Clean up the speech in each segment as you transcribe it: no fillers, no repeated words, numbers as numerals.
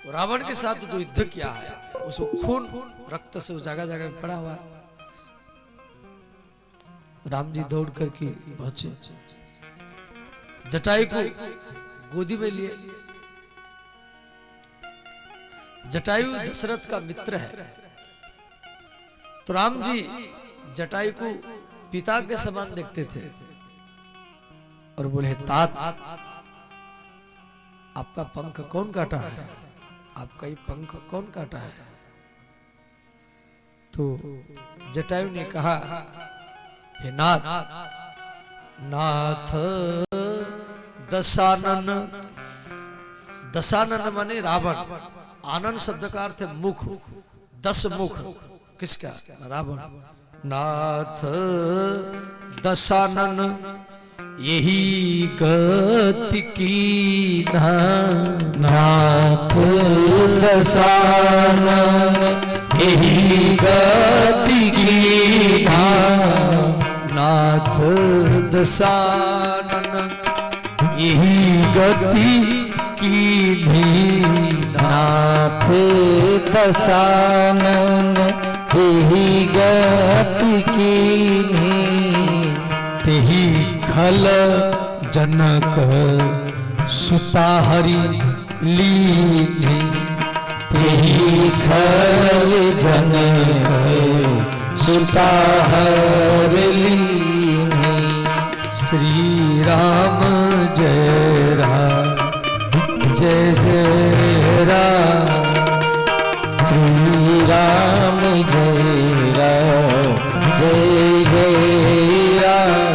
रावण के साथ जो युद्ध किया है उसको खून रक्त से जगह जगह पड़ा हुआ। राम जी दौड़ करके पहुंचे, जटायु को गोदी में लिए। जटायु दशरथ का मित्र है, तो राम जी जटायु को पिता के समान देखते थे और बोले, तात आपका पंख कौन काटा है? आपका ये पंख कौन काटा है? तो जटायु ने कहा, हे नाथ, नाथ दशानन। दशानन माने रावण, आनंद शब्द का अर्थ है मुख, 10 मुख। किसका? रावण। नाथ दशानन यही गति की नाथ दशानन यही गति की नाथ दशानन यही गति की नाथ दशानन यही गति की तेहि खल जनक सुता हरि लीने। तेहि खल जनक सुता हरि लीने। श्री राम जय राम जय जय राम। श्री राम जय राम जय जय राम।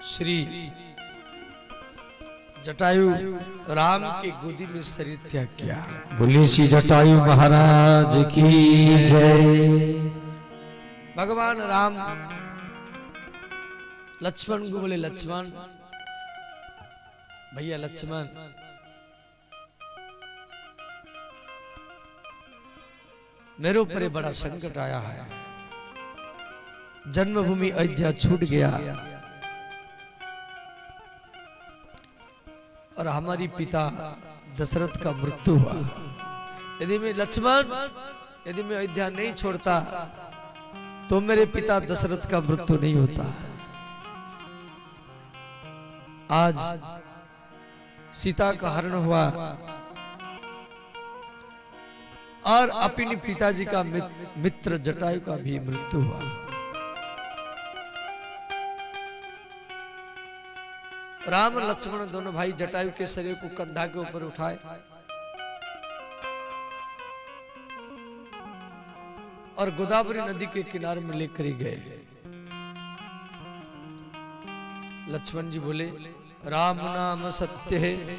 श्री जटायु राम की गोदी में शरीर त्याग किया। बोले श्री जटायु महाराज की जय। भगवान राम लक्ष्मण को बोले, लक्ष्मण भैया लक्ष्मण, मेरे ऊपर बड़ा संकट आया है। जन्मभूमि अयोध्या छूट गया और हमारी पिता दशरथ का मृत्यु हुआ। यदि मैं लक्ष्मण, यदि मैं अयोध्या नहीं छोड़ता तो मेरे पिता दशरथ का मृत्यु नहीं होता। आज सीता का हरण हुआ और अपने पिताजी का मित्र जटायु का भी मृत्यु हुआ। राम लक्ष्मण दोनों भाई जटायु के शरीर को कंधा के ऊपर उठाए और गोदावरी नदी के किनारे में लेकर ही गए। लक्ष्मण जी बोले, राम नाम सत्य है,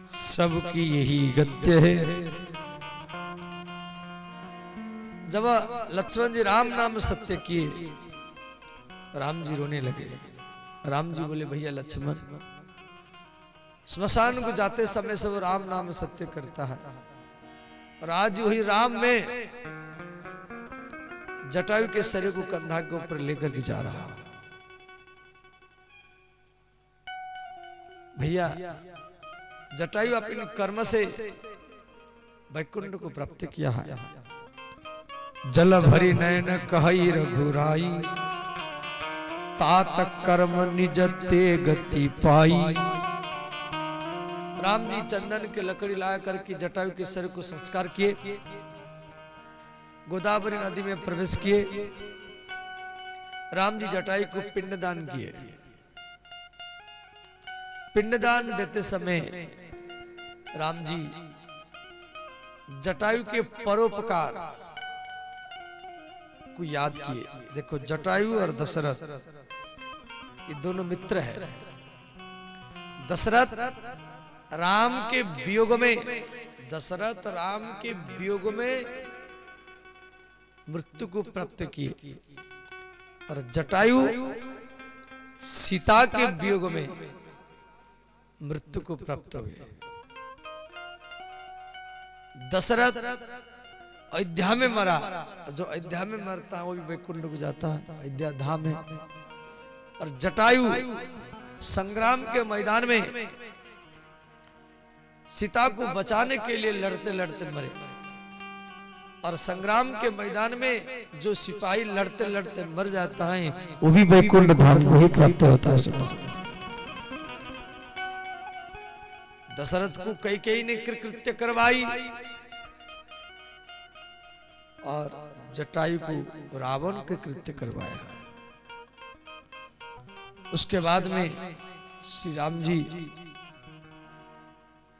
सबकी यही गत्य है। जब लक्ष्मण जी राम नाम सत्य किए, राम जी रोने लगे। राम जी बोले, भैया लक्ष्मण, स्मशान को जाते समय से वो राम नाम सत्य करता है और आज वही राम में जटायु के शरीर को कंधा के ऊपर लेकर के जा रहा। भैया जटायु अपने कर्म से वैकुंठ को प्राप्त किया है। जल भरी नयन कहई रघुराई, तात कर्म निज ते गति पाई। राम जी चंदन के लकड़ी ला करके जटायु के शरीर को संस्कार किए, गोदावरी नदी में प्रवेश किए। राम जी जटायु को पिंडदान किए। पिंडदान देते समय राम जी जटायु के परोपकार को याद किए। देखो जटायु और दशरथ ये दोनों मित्र हैं। दशरथ राम के वियोग में, दशरथ राम के वियोग में मृत्यु को प्राप्त किए और जटायु सीता के वियोग में मृत्यु को प्राप्त हुए। दशरथ अयोध्या में मरा, जो अयोध्या में मरता है वो भी वैकुंठ को जाता है, अयोध्या धाम है। और जटायु संग्राम के मैदान में सीता को बचाने के लिए लड़ते लड़ते मरे। और संग्राम के मैदान में जो सिपाही लड़ते लड़ते मर जाता है वो भी वैकुंठ धाम को ही प्राप्त होता है। दशरथ को कई ने कृत्य करवाई और जटायु को रावण के कृत्य करवाया। उसके बाद में श्री राम जी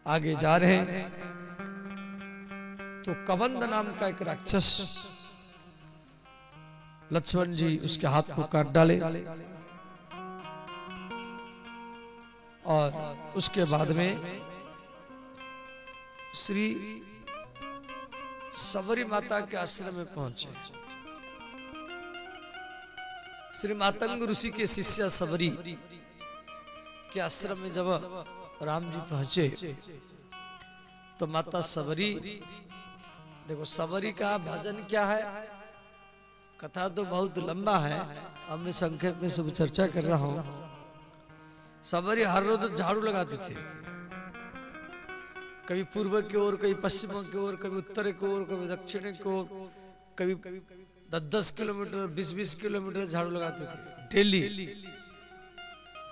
आगे जा रहे हैं तो कबंध नाम का एक राक्षस, लक्ष्मण जी उसके हाथ को काट डाले और उसके बाद में श्री सबरी माता के आश्रम में पहुंचे। श्री मातंग ऋषि के शिष्य सबरी के आश्रम में जब राम जी पहुंचे तो माता सबरी, देखो सबरी का भजन क्या है, कथा तो बहुत लंबा है, अब मैं संक्षेप में सब चर्चा कर रहा हूं। सबरी हर रोज झाड़ू लगाते थे, कभी पूर्व की ओर, कभी पश्चिम की ओर, कभी उत्तर की ओर, कभी दक्षिण की ओर, कभी 10-10 किलोमीटर 20-20 किलोमीटर झाड़ू लगाते थे डेली।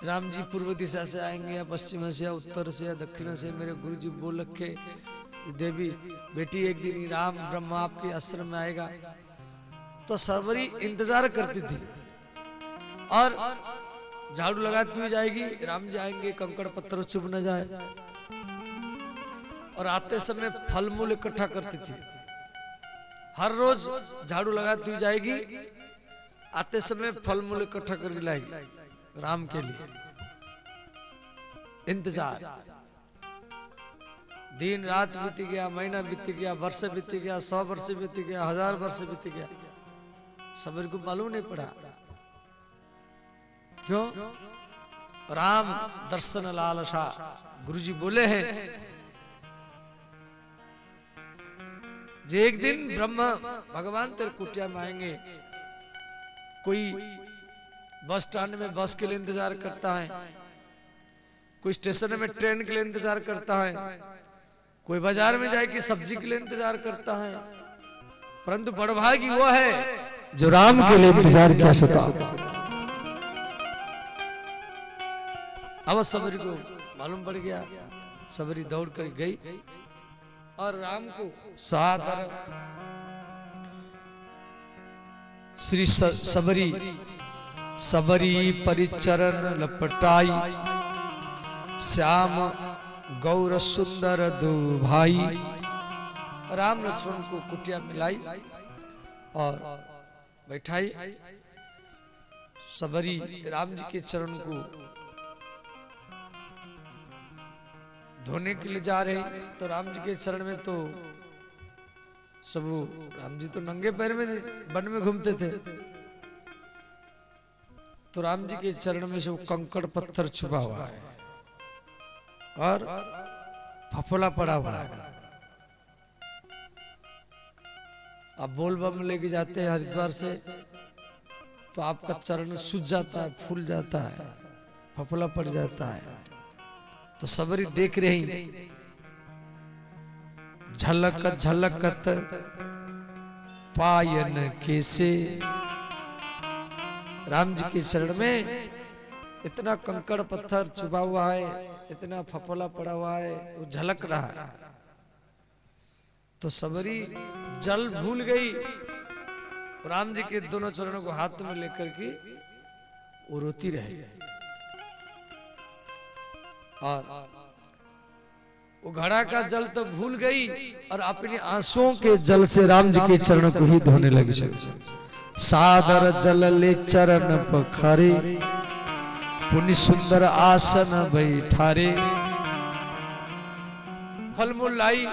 राम जी पूर्व दिशा से आएंगे या पश्चिम से या उत्तर से या दक्षिण से, मेरे गुरु जी बोल रखे देवी बेटी एक दिन राम ब्रह्मा आपके आश्रम में आएगा। तो सबरी इंतजार करती थी और झाड़ू लगाती हुई जाएगी, राम जी आएंगे, कंकड़ पत्थर चुभ न जाए। और आते समय फल मूल इकट्ठा करती थी, हर रोज झाड़ू लगाती हुई जाएगी, आते समय फल मूल इकट्ठा करके लाएगी राम के लिए। इंतजार, दिन रात बीत गया, महीना बीत गया, वर्ष बीत गया, 100 वर्ष बीत गया, 1000 वर्ष बीत गया, सबरी को मालूम नहीं पड़ा। क्यों? राम दर्शन लालसा, गुरुजी बोले हैं जो एक दिन ब्रह्मा भगवान तेरे कुटिया में आएंगे। कोई बस स्टैंड में बस के लिए इंतजार करता है, कोई स्टेशन में ट्रेन के लिए इंतजार करता है, कोई बाजार में जाए कि सब्जी के लिए इंतजार करता है, परंतु बड़भागी वो है जो राम के लिए इंतजार किया सकता। अब सबरी को मालूम पड़ गया, सबरी दौड़ कर गई और राम को सादर श्री सबरी सबरी परिचरण लपटाई, श्याम गौर सुंदर दो भाई। राम लक्ष्मण को कुटिया मिलाई और बैठाई। सबरी राम जी के चरण को धोने के लिए जा रहे, तो राम जी के चरण में तो सब, राम जी तो नंगे पैर में वन में घूमते थे, तो राम जी के चरण में सब कंकड़ पत्थर छुपा हुआ है और फफोला पड़ा हुआ है। आप बोल बम लेके जाते हैं हरिद्वार से तो आपका चरण सूज जाता है, फूल जाता है, फफोला पड़ जाता है। तो सबरी देख रही, झलक झलकत पायन कैसे, राम जी के चरण में इतना कंकड़ पत्थर चुभा हुआ है, इतना फफोला पड़ा हुआ है, वो झलक रहा है। तो सबरी जल भूल गई, राम जी के दोनों चरणों को हाथ में लेकर के वो रोती रही और वो घड़ा का जल तो भूल गई और अपने आंसुओं के जल से राम जी के चरणों को ही धोने लगी। सादर जल ले चरण पखारे, पुनि सुंदर आसन बैठारे। फल मूल लाई,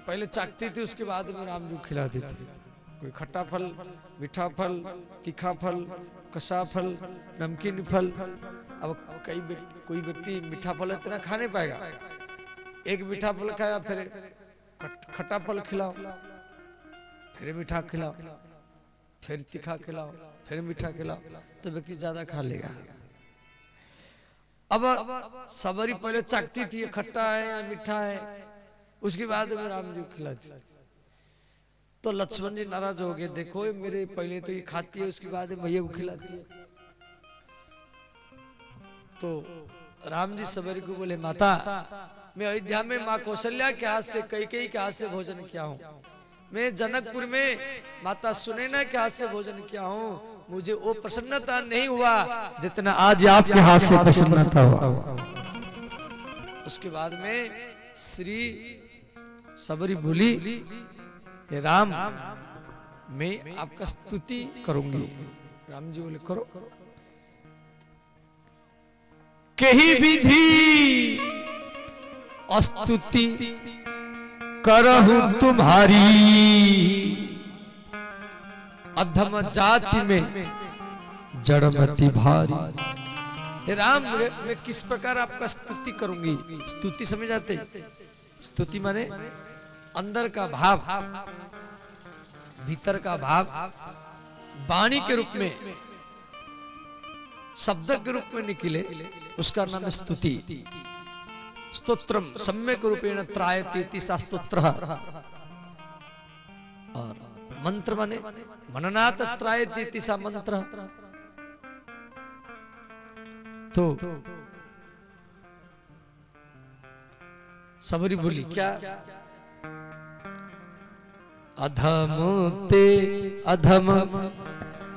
पहले चाकती थी, उसके बाद में राम जी को खिलाती थी। कोई खट्टा फल, मीठा फल, तीखा फल, कसा फल, नमकीन फल। अब कोई व्यक्ति मीठा फल इतना खा नहीं पाएगा। एक मीठा फल खाया, फिर खट्टा फल खिलाओ, फिर मीठा खिलाओ, फिर तीखा खिलाओ, फिर मीठा खिलाओ, तो व्यक्ति ज्यादा खा लेगा। अब सबरी पहले चखती थी खट्टा है या मीठा है, उसके बाद में राम जी को खिलाती थी। तो लक्ष्मण जी नाराज हो गए, देखो मेरे पहले तो ये खाती है, उसके बाद भैया को खिलाती है। तो राम जी सबरी को बोले, माता मैं अयोध्या में माँ कौशल्या के हाथ से, कैकेयी के हाथ से भोजन किया हूँ, मैं जनकपुर में माता सुनैना के हाथ से भोजन किया हूँ, मुझे वो प्रसन्नता नहीं हुआ जितना आज आपके हाथ से प्रसन्नता हुआ। उसके बाद में श्री सबरी बोली, हे राम मैं आपका स्तुति करूंगी। राम जी बोले, करो। कही विधि स्तुति करहु तुम्हारी, अधम जाति में जड़मति भारी। हे राम मैं किस प्रकार आपका स्तुति करूंगी। स्तुति समझ आते? स्तुति माने अंदर का भाव, भीतर का भाव वाणी के रूप में, शब्द के रूप में निकले, उसका नाम है स्तुति। स्तोत्रम सम्यक रूपेण त्रायते तिसा स्तोत्रः। और मंत्र माने मननात् त्रायते तिसा मंत्र। तो सबरी बोली, क्या? अधम ते अधम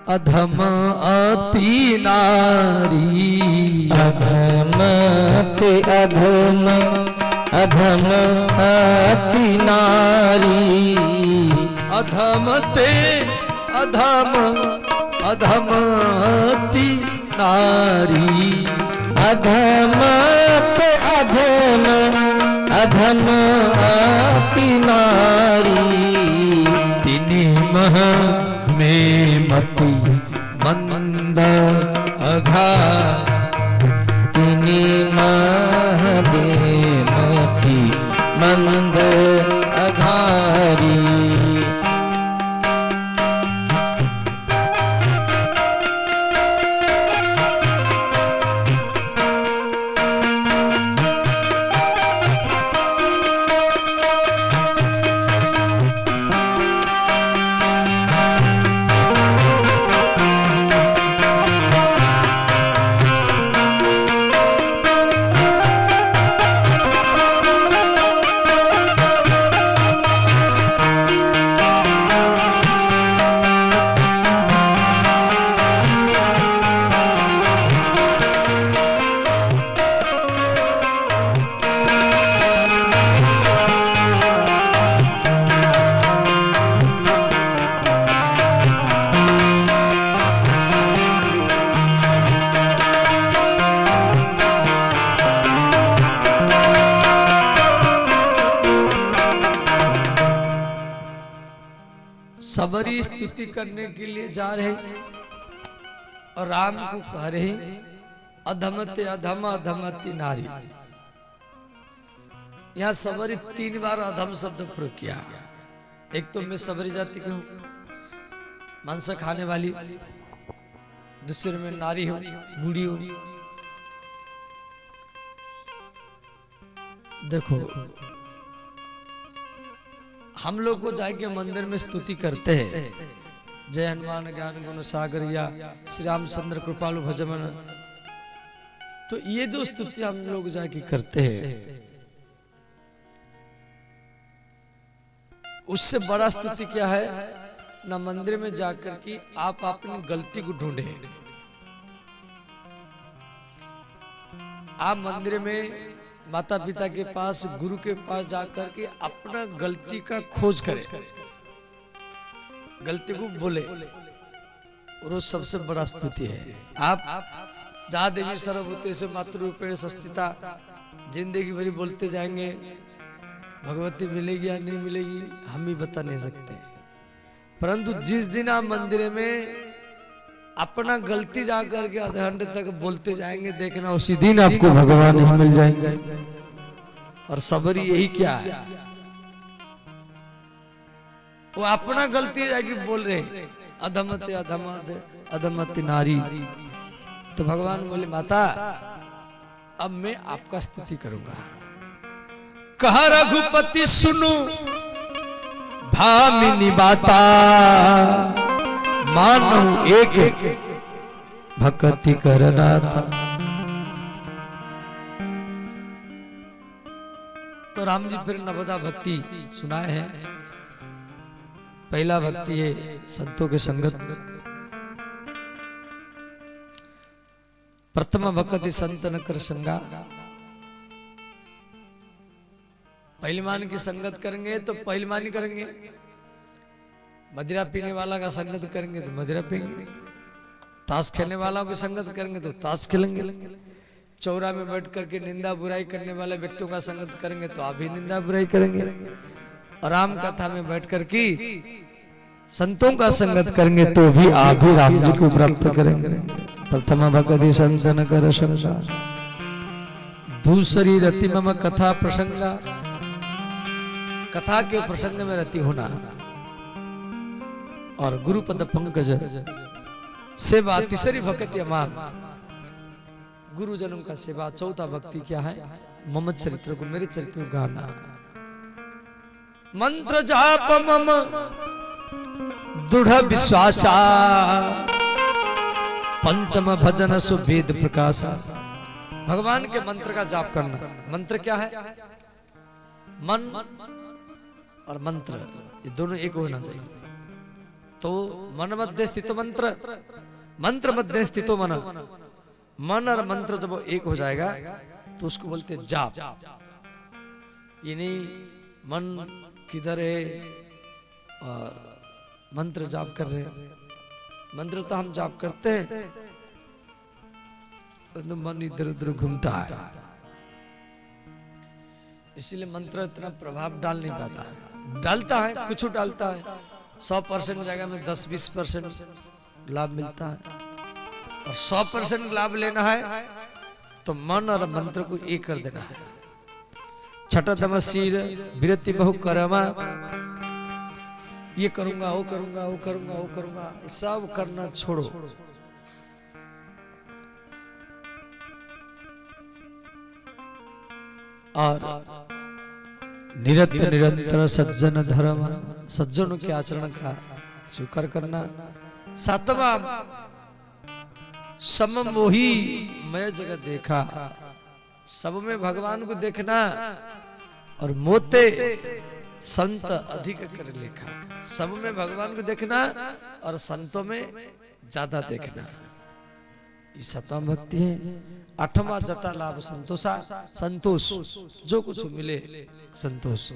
अधम अति नारी, अधम ते अधम अधम अति नारी, अधम ते अधम अधम अति नारी, अधम ते अधम अधम अति नारी, तिनि मह में मति मंद अघा, तिनि मह दे मति मंद अघारी। सबरी स्तुति करने के लिए जा रहे और राम को कह रहे, अधमते अधम अधमति नारी। यहाँ सबरी 3 बार अधम शब्द प्रयोग किया। एक तो मैं सबरी जाति की हूँ, मांस खाने वाली, दूसरे में नारी हूँ, बूढ़ी हूँ। देखो हम लोग को जाके मंदिर में स्तुति करते हैं, जय हनुमान ज्ञान गुण सागर या श्री रामचंद्र कृपालु भजमन। तो ये दो स्तुति हम लोग जाके करते हैं, उससे बड़ा स्तुति क्या है ना मंदिर में जाकर के आप अपनी गलती को ढूंढे। आप मंदिर में माता पिता के पास गुरु के पास जाकर के अपना गलती का खोज करें, गलती को बोले, और वो सबसे बड़ा स्तुति है। आप जहाँ देवी सर्वभूते से मातृरूपेण संस्थिता जिंदगी भरी बोलते जाएंगे, भगवती मिलेगी या नहीं मिलेगी हम भी बता नहीं सकते, परंतु जिस दिन आप मंदिर में अपना गलती जा करके आधे घंटे तक बोलते जाएंगे, देखना उसी दिन आपको भगवान ही मिल जाएंगे। और सबरी यही क्या है, वो अपना गलती जाके बोल रहे अधमते अधमते अधमती नारी। तो भगवान बोले माता अब मैं आपका स्तुति करूंगा। कहा रघुपति सुनु भामिनी बाता, मानो एक भक्ति करना था। तो राम जी फिर नवदा भक्ति सुनाए हैं। पहला भक्ति है संतों के संगत, प्रथम भक्ति संत न कर संगा। पहलवान की संगत करेंगे तो पहलवानी करेंगे, मदिरा पीने वाला का संगत करेंगे तो मदिरा पिएंगे, ताश खेलने वालों की संगत करेंगे तो ताश खेलेंगे, चौरा में बैठ करके निंदा बुराई करने वाले व्यक्तियों का संगत करेंगे तो आप भी निंदा बुराई करेंगे, और राम कथा में बैठ करके संतों का संगत करेंगे तो भी आप भी राम जी को प्राप्त करेंगे। प्रथम भक्ति संत न कर संगा, दूसरी रति मम कथा प्रसंगा, कथा के प्रसंग में रति होना, और गुरुपद पंकज सेवा तीसरी भक्ति अमान, गुरुजनों का सेवा। चौथा भक्ति क्या है, मम चरित्र को, मेरे चरित्र को गाना। मंत्र जाप मम दृढ़ विश्वासा, पंचम भजन सुवेद प्रकाशा। भगवान के मंत्र का जाप करना। मंत्र क्या है, मन और मंत्र ये दोनों एक होना चाहिए। तो मन मध्य स्थितो मंत्र, मंत्र मध्य स्थितो मन। मन और मंत्र जब एक हो जाएगा तो उसको बोलते जाप। ये नहीं मन किधर है और मंत्र जाप कर रहे हैं। मंत्र तो हम जाप करते हैं तो मन इधर उधर घूमता है, इसलिए मंत्र इतना प्रभाव डाल नहीं पाता है। डालता है, कुछ डालता है, 100% जगह में 10-20% लाभ मिलता है। और 100% लाभ लेना है तो मन और मंत्र को एक कर देना है। छठा तमसीर विरति बहु करमा, ये करूंगा वो करूंगा वो करूंगा वो करूंगा, सब करना छोड़ो। और निरंतर निरंतर सज्जन धर्म, सज्जनों के आचरण का स्वीकार करना। सातवां सममोही मैं जगत देखा, सब में भगवान को देखना। और मोते संत अधिक कर लेखा, सब में भगवान को देखना और संतों में ज्यादा देखना। ये सातवां भक्ति है। आठवां जता लाभ संतोषा, संतोष जो कुछ मिले संतोष।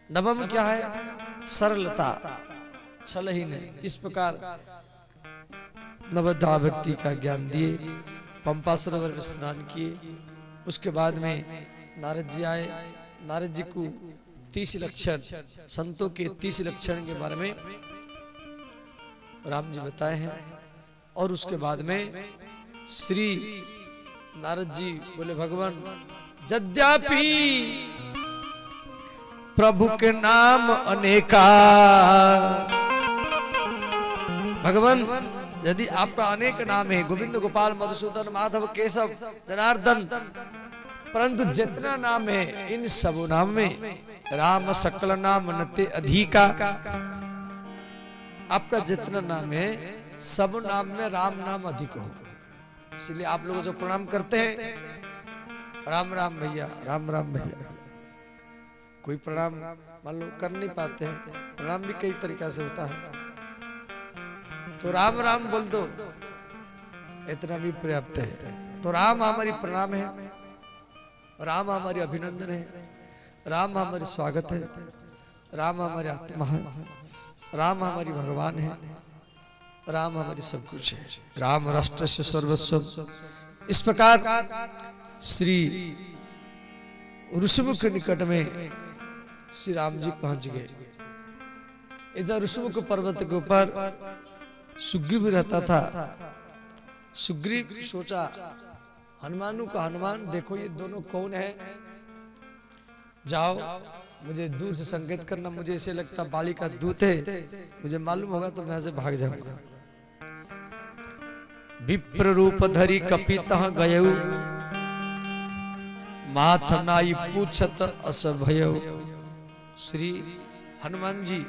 नवम क्या है, सरलता, छल ही नहीं। इस प्रकार नवदा भक्ति का ज्ञान दिए, पंपा सरोवर में स्नान किए। उसके बाद में नारद जी आए, नारद जी को 30 लक्षण, संतों के 30 लक्षण के बारे में राम जी बताए हैं। और उसके बाद में श्री नारद जी बोले भगवान यद्यपि प्रभु के नाम अनेका, भगवान यदि आपका अनेक नाम है, गोविंद गोपाल मधुसूदन माधव केशव जनार्दन, परंतु जितना नाम है इन सब नाम में राम सकल नाम नते अधिका। आपका जितना नाम है सब नाम में राम नाम अधिक हो, इसलिए आप लोग जो प्रणाम करते हैं राम राम भैया, राम राम भैया। कोई प्रणाम मान लो कर नहीं पाते हैं, प्रणाम भी कई तरीका से होता है, तो राम राम बोल दो, इतना भी पर्याप्त है। तो राम हमारी प्रणाम है, राम हमारी अभिनंदन है, राम हमारी स्वागत है, राम हमारी आत्मा है, राम हमारी भगवान है, राम हमारी सब कुछ है। राम राष्ट्र से सर्वस्व। इस प्रकार श्री ऋषिमुख के निकट में श्री राम जी पहुंच गए। इधर ऋषिमुख पर्वत के ऊपर सुग्रीव रहता था। सुग्रीव सोचा हनुमानु का हनुमान देखो ये दोनों कौन है, जाओ मुझे दूर से संकेत करना, मुझे ऐसे लगता बाली का दूत है, मुझे मालूम होगा तो मैं यहाँ से भाग जाऊंगा। विप्र रूप धरी कपितः गयऊ, माथ नाई पूछत अस भयऊ। श्री हनुमान जी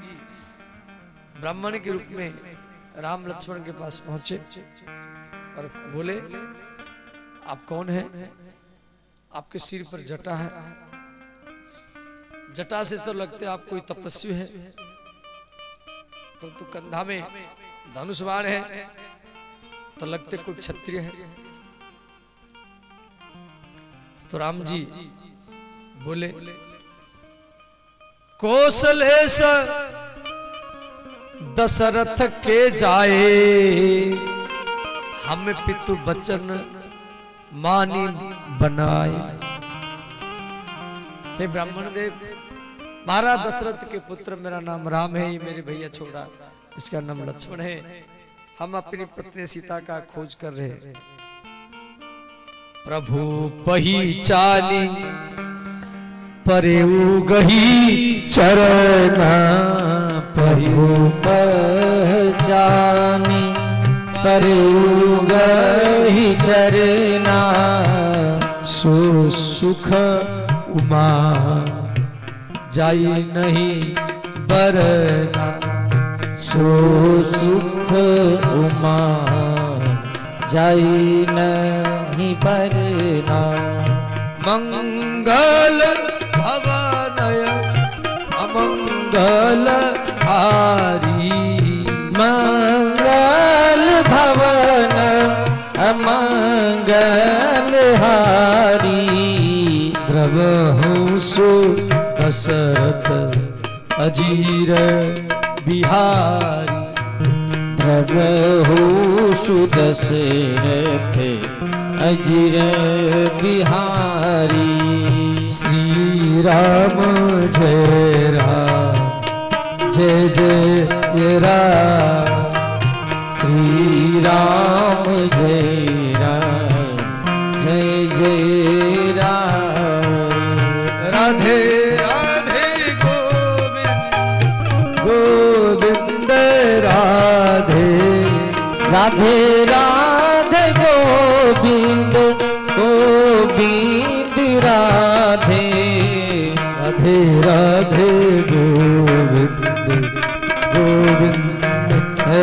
ब्राह्मण के रूप में राम लक्ष्मण के पास पहुंचे और बोले आप कौन हैं? आपके सिर पर जटा है, जटा से तो लगते आप कोई तपस्वी है, परंतु कंधा में धनुष बाण है तो लगते कोई क्षत्रिय है। तो राम जी बोले कौशलेश दशरथ के जाए, हम पितु बचन मानी बनाए। हे ब्राह्मण देव, महाराज दशरथ के पुत्र, मेरा नाम राम है, ये मेरे भैया छोड़ा इसका नाम लक्ष्मण है, हम अपनी पत्नी सीता का खोज कर रहे हैं। प्रभु पहिचानी परेऊ गही चरना, प्रभु पहचानी परेऊ गही चरना, सो सुख उमा जाई नहीं बरना। सो सुख उमा जाई नहीं बरना। मंगल भवनय अमंगल हारी, मंगल भवन अमंगल हारी। द्रवहु सो दशरथ अजीर बिहारी। द्रवहु सो दशरथ अजीर बिहारी। श्री राम जय राम, जय जय राम। श्री राम जय राम, जय जय राम। राधे राधे गोविंद गोविंद राधे। राधे राधे गोविंद गोविंद राधे। राधे राधे गोविंद गोविंद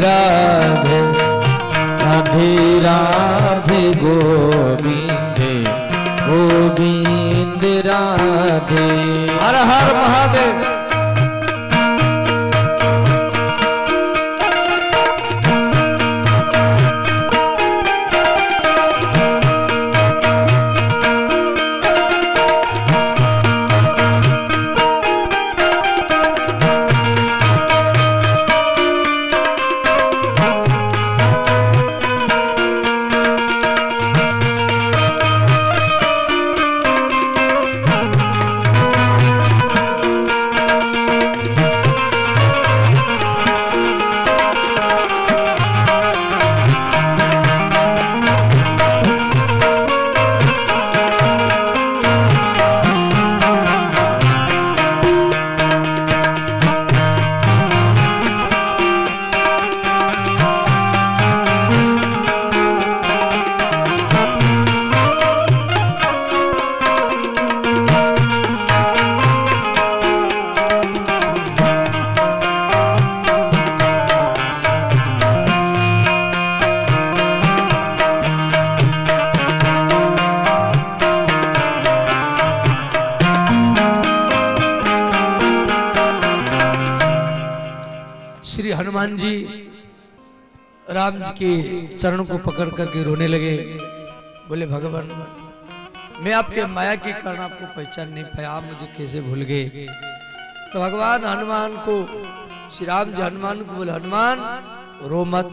राधे। राधे राधे गोविंद गोविंद राधे। हर हर महादेव। हनुमान जी राम जी के चरण को पकड़ करके रोने लगे। बोले भगवान, मैं आपके माया के कारण आपको पहचान नहीं पाया, आप मुझे कैसे भूल गए। तो भगवान हनुमान को, श्री राम जी हनुमान को बोले, हनुमान रो मत,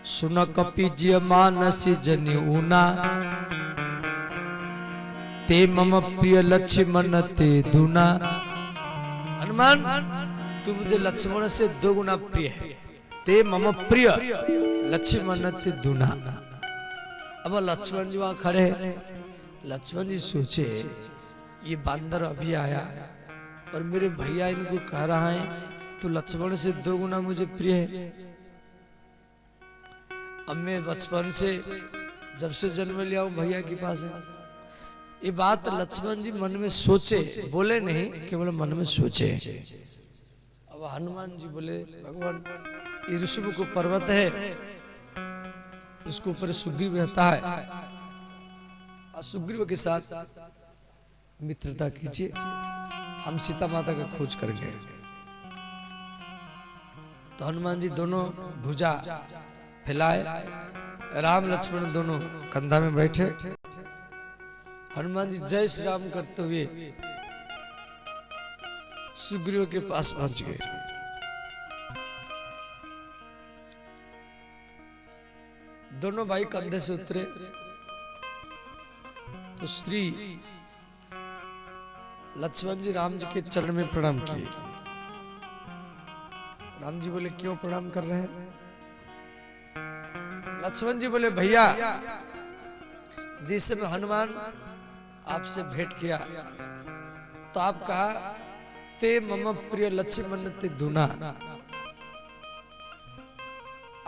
सुन कपि जिय मानसी जनि ऊना, ते मम प्रिय लक्ष्मण ते दूना। हनुमान, तू मुझे लक्ष्मण से 2 गुना प्रिय है। ते मम प्रिय लक्ष्मण ते दूना। अब लक्ष्मण जी वहां खड़े हैं। लक्ष्मण जी सोचे, ये बंदर अभी आया और मेरे भैया इनको कह रहा है तो लक्ष्मण से 2 गुना मुझे प्रिय है। अब मैं बचपन से जब से जन्म लिया हूं भैया के पास है। ये बात लक्ष्मण जी मन में सोचे, बोले नहीं, केवल मन में सोचे। अब हनुमान जी बोले, भगवान ये ऋषभ को पर्वत है, इसके ऊपर सुग्रीव रहता है, सुग्रीव के साथ मित्रता कीजिए, हम सीता माता का खोज करेंगे। तो हनुमान जी दोनों भुजा फैलाए, राम लक्ष्मण दोनों कंधा में बैठे। हनुमान जी जय श्री राम करते हुए सुग्रीव के पास पहुंच गए। दोनों भाई कंधे से उतरे तो श्री लक्ष्मण जी राम जी के चरण में प्रणाम किए। राम जी बोले, क्यों प्रणाम कर रहे हैं? लक्ष्मण जी बोले, भैया जिस समय हनुमान आपसे भेंट किया तो आप कहा, ते मम प्रिय लक्ष्मण ते दूना।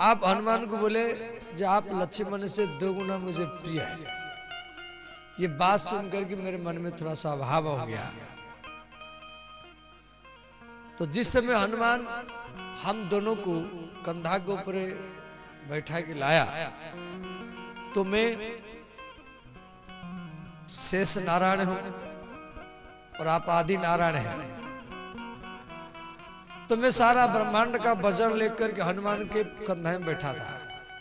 आप हनुमान को बोले, जो आप लक्ष्मण से 2 गुना मुझे प्रिय है। ये बात सुनकर के मेरे मन में थोड़ा सा अभाव हो गया। तो जिस समय हनुमान हम दोनों को कंधा के ऊपर बैठा के लाया तो मैं शेष नारायण हूं और आप आदि नारायण हैं। तो मैं सारा ब्रह्मांड का वजन लेकर के हनुमान के कंधे में बैठा था,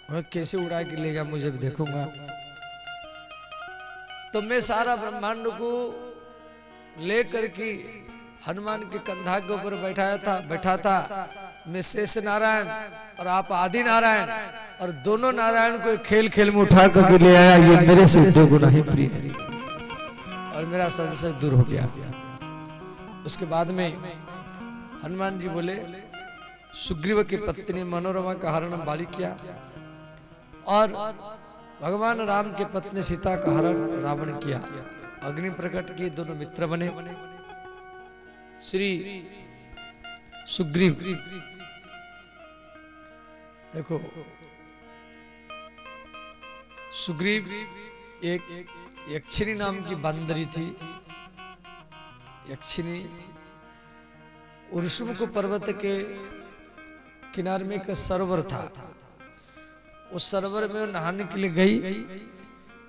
और कैसे उड़ा के ले गया मुझे भी देखूंगा। तो मैं सारा ब्रह्मांड को लेकर के हनुमान के कंधा के ऊपर बैठा था। मैं शेष नारायण और आप आदि नारायण, और दोनों नारायण को खेल खेल में उठा करके ले आया। ये मेरे से 2 गुना ही प्रिय है और मेरा संशय दूर हो गया। उसके बाद में हनुमान जी बोले, सुग्रीव की पत्नी मनोरमा का हरण बाली किया और भगवान राम के पत्नी सीता का हरण रावण किया। अग्नि प्रकट किए, दोनों मित्र बने। श्री सुग्रीव, देखो सुग्रीव एक यक्षिणी नाम की बंदरी थी। यक्षिणी ऋषभ को पर्वत के किनारे में एक सरोवर था। उस सरोवर में नहाने के लिए गई,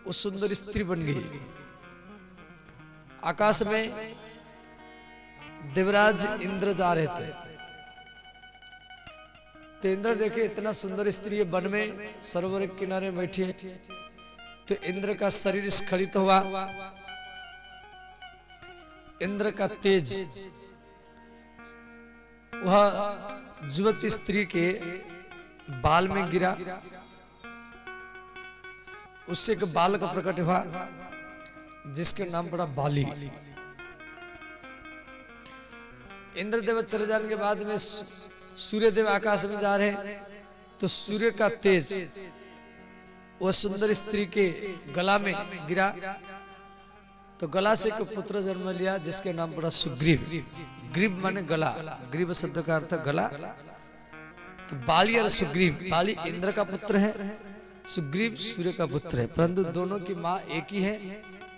वो सुंदर स्त्री बन गई। आकाश में देवराज इंद्र जा रहे थे, तो इंद्र देखे इतना सुंदर स्त्री वन में सरोवर के किनारे बैठी है। तो इंद्र का शरीर स्खलित हुआ, इंद्र का तेज वह युवती स्त्री के बाल में गिरा, उससे एक बाल का प्रकट हुआ जिसके नाम पड़ा बाली। इंद्रदेव चले जाने के बाद में सूर्य देव आकाश में जा रहे हैं, तो सूर्य का तेज वह सुंदर स्त्री के गला में गिरा, तो गला से एक पुत्र जन्म लिया जिसके नाम पड़ा सुग्रीव। ग्रीव माने गला, ग्रीव शब्द का अर्थ गला। तो बाली और सुग्रीव, बाली इंद्र का पुत्र है, सुग्रीव सूर्य का पुत्र है, परंतु दोनों की माँ एक ही है।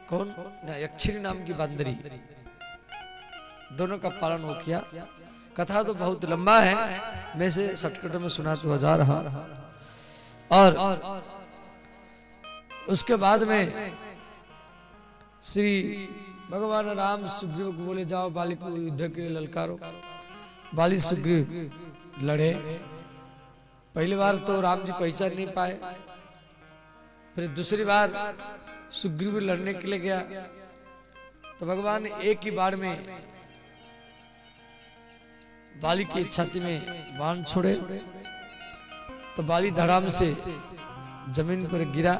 कौन? यक्षिणी नाम की बंदरी। दोनों का पालन वो किया। कथा तो बहुत लंबा है, मैं से शॉर्टकट में सुना तो जा रहा। और उसके बाद में श्री भगवान राम सुग्रीव को बोले, जाओ बाली को युद्ध के लिए ललकारो। बाली सुग्रीव लड़े। पहली बार तो राम जी पहचान नहीं पाए, फिर दूसरी बार सुग्रीव लड़ने के लिए गया तो भगवान एक ही बार में बाली की छाती में बाण छोड़े तो बाली धड़ाम से जमीन पर गिरा।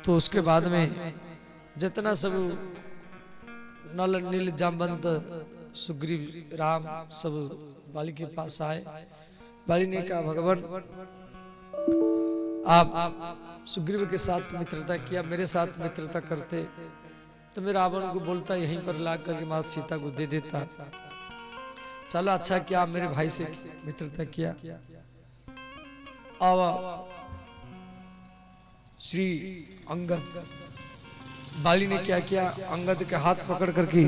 तो उसके बाद में जितना सब नल नील जामवंत सुग्रीव राम सब बाली के पास आए। बाली ने कहा भगवान आप सुग्रीव के साथ मित्रता किया, मेरे साथ मित्रता करते तो मैं रावण को बोलता यहीं पर ला करके माता सीता को दे देता। चलो अच्छा किया आप मेरे भाई से मित्रता किया। अब श्री अंगद बाली ने क्या किया, अंगद के हाथ पकड़ करके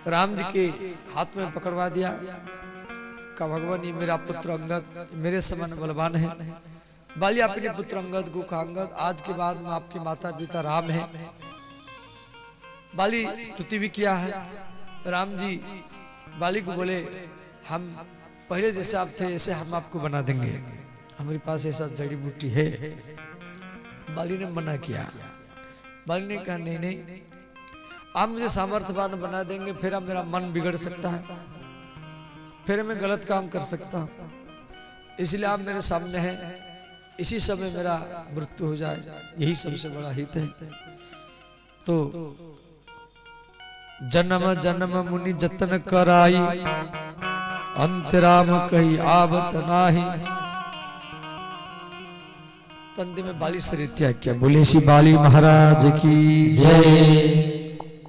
राम जी के हाथ में पकड़वा दिया। कहा भगवान ये मेरा पुत्र अंगद मेरे समान बलवान है। बाली अपने पुत्र अंगद को कहा अंगद आज के बाद में आपके माता पिता राम है। बाली स्तुति भी किया है। राम जी बाली को बोले हम पहले जैसे आप थे ऐसे हम आपको बना देंगे, हमारे पास ऐसा जड़ी बूटी है। बाली ने मना किया। बाली ने कहा नहीं नहीं आप मुझे सामर्थ्यवान बना देंगे फिर अब मेरा मन बिगड़ सकता है, फिर मैं गलत काम कर सकता हूं, इसलिए आप मेरे सामने हैं, इसी समय मेरा मृत्यु हो जाए यही सबसे बड़ा हित है। तो जन्म जन्म मुनि जतन कराई अंतराम कही आवत नाही। तंदे में बाली से त्याग किया। बोले श्री बाली महाराज की जय।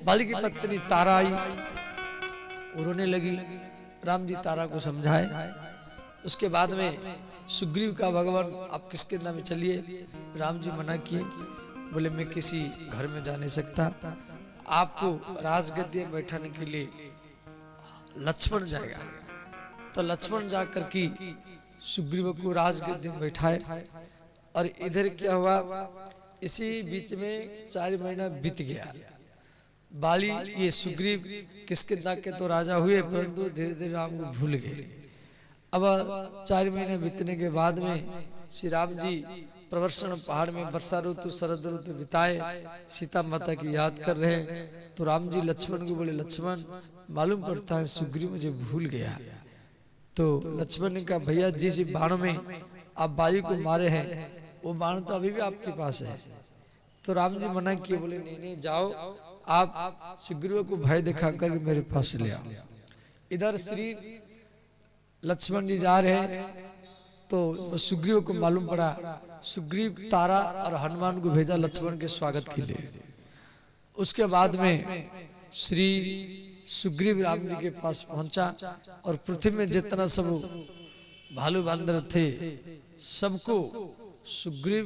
बाली की पत्नी तारा आई, रोने लगी। राम जी तारा को समझाए। उसके बाद में सुग्रीव का भगवान आप किसके नाम में चलिए। राम जी मना किए, बोले मैं किसी घर में जा नहीं सकता, आपको राजगद्दी में बैठाने के लिए लक्ष्मण जाएगा। तो लक्ष्मण जाकर की सुग्रीव को राजगद्दी में बैठाए। और इधर क्या हुआ, इसी बीच में 4 महीना बीत गया। बाली ये सुग्रीव किसके नाक के तो राजा हुए, परंतु धीरे धीरे राम को भूल गए। अब 4 महीने बीतने के बाद में श्री राम जी प्रवर्षण पहाड़ में वर्षा ऋतु शरद ऋतु बिताए, सीता माता की याद कर रहे हैं। तो राम जी लक्ष्मण को बोले लक्ष्मण मालूम पड़ता है सुग्रीव मुझे भूल गया। तो लक्ष्मण ने कहा भैया जिस बाण में आप बाली को मारे हैं वो बाण तो अभी भी आपके पास है। तो राम जी मना किए, बोले नहीं नहीं जाओ आप सुग्रीव को भय दिखा कर मेरे पास ले आओ। इधर श्री लक्ष्मण जी जा रहे हैं तो सुग्रीव को मालूम पड़ा। सुग्रीव तारा और हनुमान को भेजा लक्ष्मण के स्वागत के लिए। उसके बाद में श्री सुग्रीव राम जी के पास पहुंचा और पृथ्वी में जितना सब भालू बंदर थे सबको सुग्रीव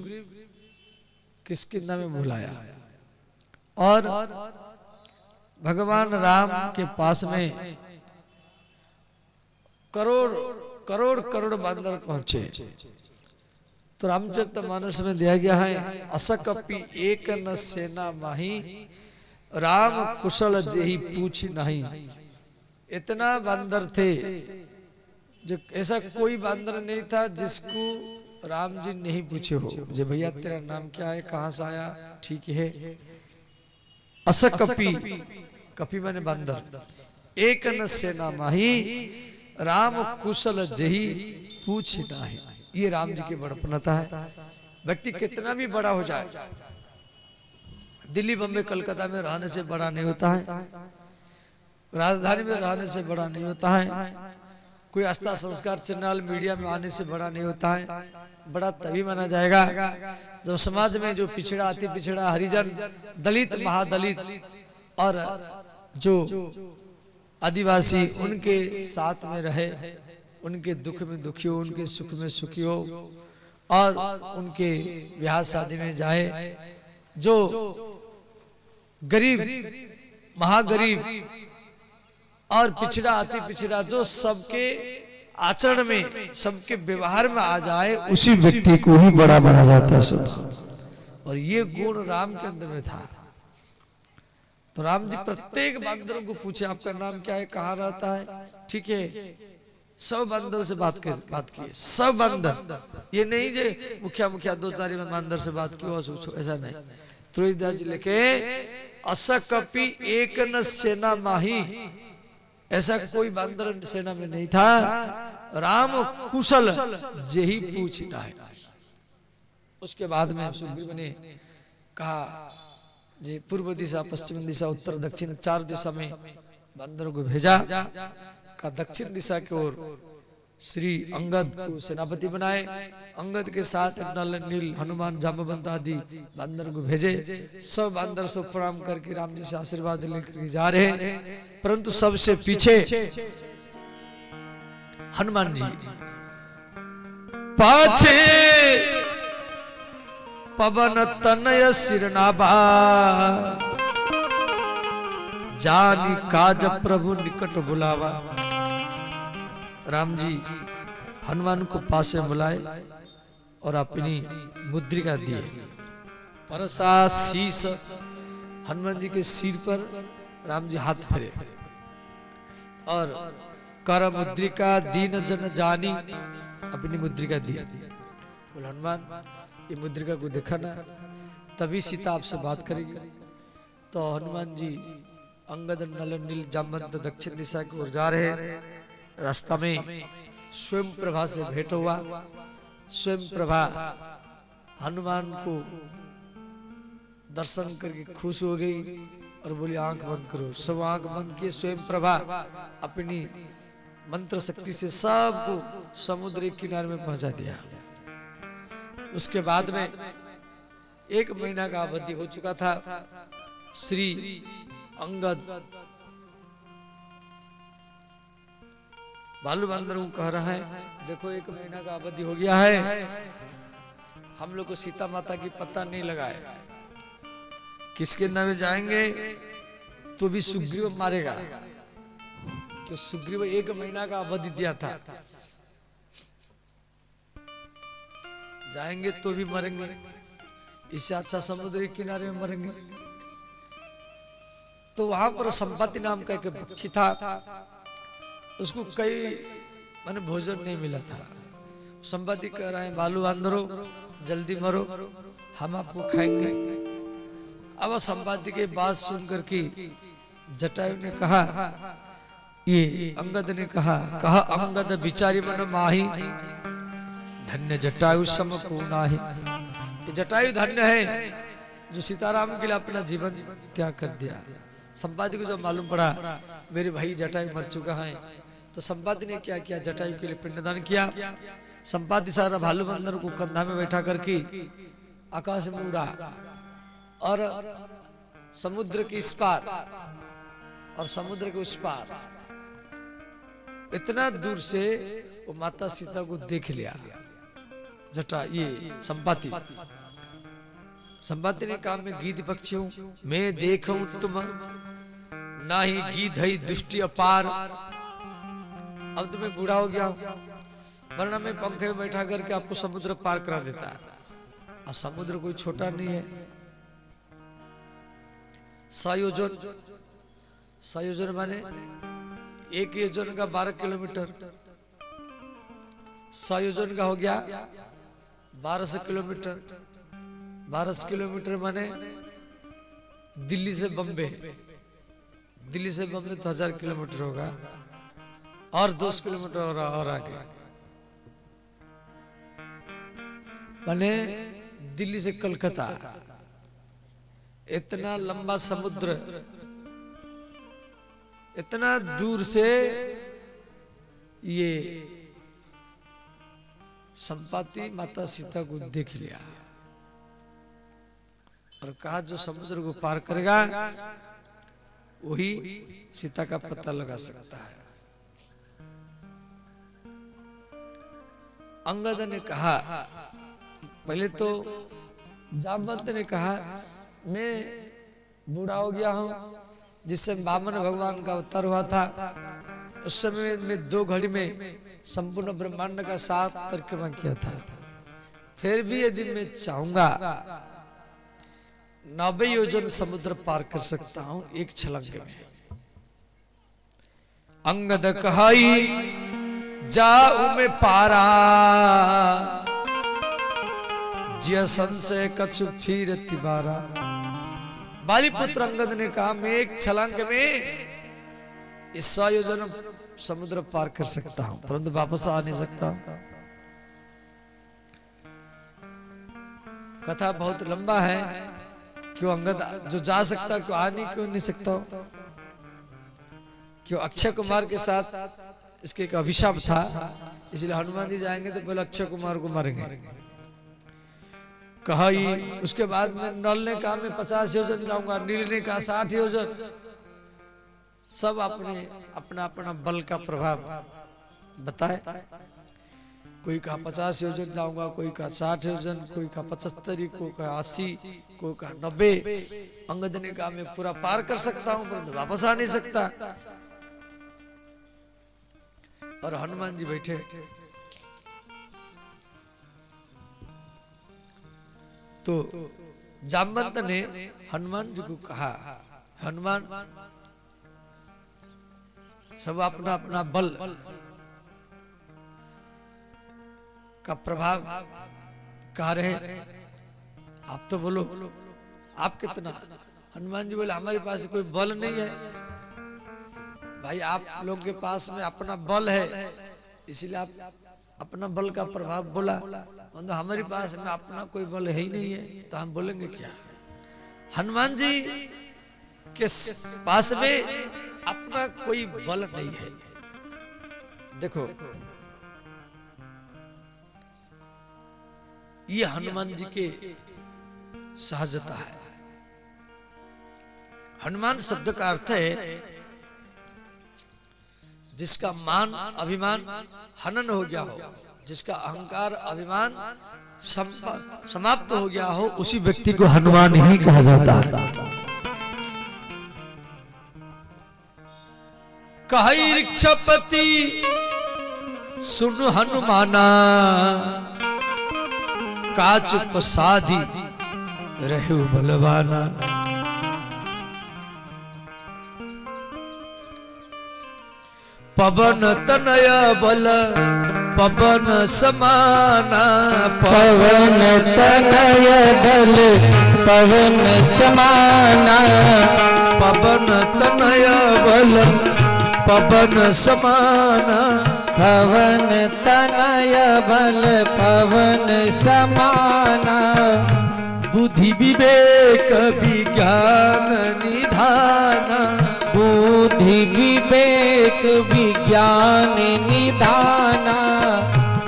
किसके नाम में बुलाया। और भगवान राम के पास में करोड़ करोड़ करोड़ बंदर पहुंचे। तो रामचरितमानस में दिया गया है असकपि एक न सेना माही राम कुशल जेहि पूछ नहीं। इतना बंदर थे जो ऐसा कोई बंदर नहीं था जिसको राम जी नहीं पूछे हो जो भैया तेरा नाम क्या है, कहां से आया, ठीक है। असकपि कपि माने बंदर, एक न सेना माही राम कुशल जेहि पूछ नहीं। ये राम जी की बड़पनता है। व्यक्ति कितना भी बड़ा हो जाए, दिल्ली बम्बई कलकत्ता में रहने से बड़ा नहीं होता है, राजधानी में रहने से बड़ा नहीं होता है, कोई आस्था संस्कार चैनल मीडिया में आने से बड़ा नहीं होता है। बड़ा तभी माना जाएगा जब समाज में जो पिछड़ा अति पिछड़ा हरिजन दलित महादलित और जो आदिवासी उनके साथ में रहे, उनके दुख में दुखी हो, उनके सुख में सुखी हो और उनके ब्याह शादी में जाए। जो गरीब महागरीब और पिछड़ा अति पिछड़ा जो सबके आचरण में सबके व्यवहार में आ जाए उसी व्यक्ति को ही बड़ा बना जाता है। और ये गुण राम के अंदर में था। तो राम जी प्रत्येक बांदरों को पूछे आपका नाम क्या है, कहाँ रहता है, ठीक है। सब बांदर से बात किए, सब बांदर, ये नहीं जे मुखिया मुखिया दो चार बांदर से बात की, ऐसा नहीं। तुलसीदास जी लिखे अस कपि एक न सेना माही, ऐसा कोई बांदर सेना में नहीं था। राम कुशल जेही पूछना है। उसके बाद में सुग्रीव ने कहा जी पूर्व दिशा, पश्चिम दिशा, उत्तर दक्षिण 4 दिशा में बांदरों को भेजा। का दक्षिण दिशा की ओर श्री अंगद को सेनापति बनाए। अंगद के साथ नल, नील, हनुमान, जामवंत आदि बांदर को भेजे। सब बांदर सब प्रणाम करके राम जी से आशीर्वाद लेकर जा रहे हैं, परंतु सबसे पीछे हनुमान जी पाछे पवन तनय सिरनाबा, जानी काज प्रभु निकट बुलावा। राम जी हनुमान को पास से बुलाए और अपनी मुद्रिका दिए। परसा शीस, हनुमान जी के सिर पर राम जी हाथ फेरे और कर मुद्रिका दीन जन जानी, अपनी मुद्रिका दी। बोले हनुमान ये मुद्रिका को देखा ना, तभी सीता आपसे बात करेगी। तो हनुमान जी अंगद, नल, नील, जामवंत दक्षिण दिशा की ओर जा रहे। रास्ता में स्वयं प्रभा से भेंट हुआ। स्वयं प्रभा हनुमान को दर्शन करके खुश हो गई और बोली आंख बंद करो। सब आंख बंद किए। स्वयं प्रभा अपनी मंत्र शक्ति से सबको समुद्र के किनारे में पहुंचा दिया। उसके बाद में 1 महीना का अवधि हो चुका था। श्री अंगद भालू बांदर को कह रहा है देखो 1 महीना का अवधि हो गया है, हम लोग को सीता माता की पता नहीं लगाए, किसके नामे जाएंगे तो भी सुग्रीव मारेगा। तो सुग्रीव 1 महीना का अवधि दिया था, जाएंगे तो भी मरेंगे, इससे अच्छा समुद्र के किनारे में मरेंगे। तो वहां पर संपत्ति नाम का एक पक्षी था, उसको कई माने भोजन नहीं मिला था। संपत्ति कह रहे हैं भालू बांदरो जल्दी मरो, हम आपको खाएंगे। अब संपत्ति के बात सुनकर के जटायु ने कहा, ये अंगद ने कहा अंगद बिचारी मन माही, धन्य जटायु सम को नाही। ये जटायु धन्य है जो सीताराम के लिए अपना जीवन त्याग कर दिया। संपाति को जब मालूम पड़ा मेरे भाई जटायु मर चुका है, तो संपाति ने क्या किया, जटायु के लिए पिंडदान किया। संपाति सारा भालू बंदर को कंधा में बैठा करके आकाश में उड़ा और समुद्र के इस पार और समुद्र के उस पार इतना दूर से वो माता सीता को देख लिया। जटा ये संपाति ने कहा मैं गीध पक्षी हूं, मैं देखूं तुम ना ही गीध है दुष्टि अपार। अब तो मैं बूढ़ा हो गया हूं, वरना मैं पंखे में बैठा करके आपको समुद्र पार करा देता। और समुद्र कोई छोटा नहीं है। संयोजन माने 1 योजन का 12 किलोमीटर, संयोजन का हो गया 1200 किलोमीटर। 1200 किलोमीटर माने दिल्ली से बम्बे, दिल्ली से बम्बे तो 1000 किलोमीटर होगा और 200 किलोमीटर और आगे माने दिल्ली से कलकत्ता। इतना लंबा समुद्र, इतना दूर से ये संपाति माता सीता को देख लिया और कहा जो समुद्र को पार करेगा वही सीता का पता लगा सकता है। अंगद ने कहा, पहले तो जामवंत ने कहा मैं बूढ़ा हो गया हूं, जिससे वामन भगवान का अवतार हुआ था उस समय में 2 घड़ी में संपूर्ण ब्रह्मांड का 7 परिक्रमा किया था। फिर भी यदि मैं चाहूंगा 90 योजन समुद्र पार कर सकता हूं एक छलांग में। अंगद कहाई जाऊं मैं पारा, जिया संशय कछु फिर तिबारा। बाली पुत्र अंगद ने कहा मैं एक छलांग में इस 100 योजन समुद्र पार कर सकता हूं, परंतु वापस आ नहीं सकता। कथा बहुत लंबा है, क्यों अंगद जो जा सकता क्यों आ नहीं सकता? क्यों अक्षय कुमार के साथ इसके एक अभिशाप था, इसलिए हनुमान जी जाएंगे तो पहले अक्षय कुमार को मारेंगे। कहा उसके बाद में नल ने कहा मैं 50 योजन जाऊंगा, नील ने कहा 60 योजन। सब अपने अपना अपना बल का प्रभाव बताए। कोई कहा 50 योजन जाऊंगा, कोई कहा 60 योजन, कोई कहा 75, कोई कहा 80, कोई कहा 90। अंगद ने कहा मैं पूरा पार कर सकता हूं परंतु वापस आ नहीं सकता। और हनुमान जी बैठे। तो जामवंत ने हनुमान जी को कहा, हनुमान सब अपना अपना बल का प्रभाव कह रहे, आप तो बोलो आप कितना? हनुमान जी बोले हमारे पास कोई बल नहीं है भाई, आप लोग के पास में अपना बल है इसलिए आप अपना बल का प्रभाव बोला, मतलब हमारे पास में अपना कोई बल है ही नहीं है तो हम बोलेंगे क्या? हनुमान जी के पास में अपना कोई बल नहीं है। देखो ये हनुमान जी के सहजता है। हनुमान शब्द का अर्थ है जिसका मान अभिमान हनन हो गया हो, जिसका अहंकार अभिमान समाप्त हो गया हो, उसी व्यक्ति को हनुमान ही कहा जाता है। कहि ऋक्षपति सुन हनुमाना, काच प्रसादी रहु बलवाना। पवन तनय बल पवन समाना, पवन तनय बल पवन समाना, पवन तनय बल पवन समाना, पवन तनय बल पवन समाना। बुद्धि विवेक विज्ञान निधाना, बुद्धि विवेक विज्ञान निधाना।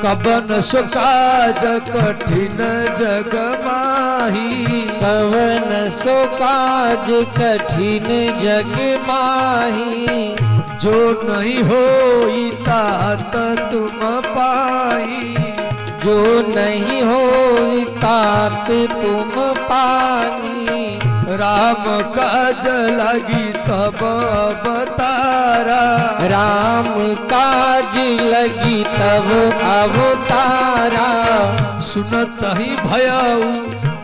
कवन सो काज कठिन जग माही, कवन सो काज कठिन जग माही। जो नहीं होई तात तुम पाई, जो नहीं होई तात तुम पानी। राम काज लगी तब अवतारा, राम काज लगी तब अवतारा। सुनत ही भयऊ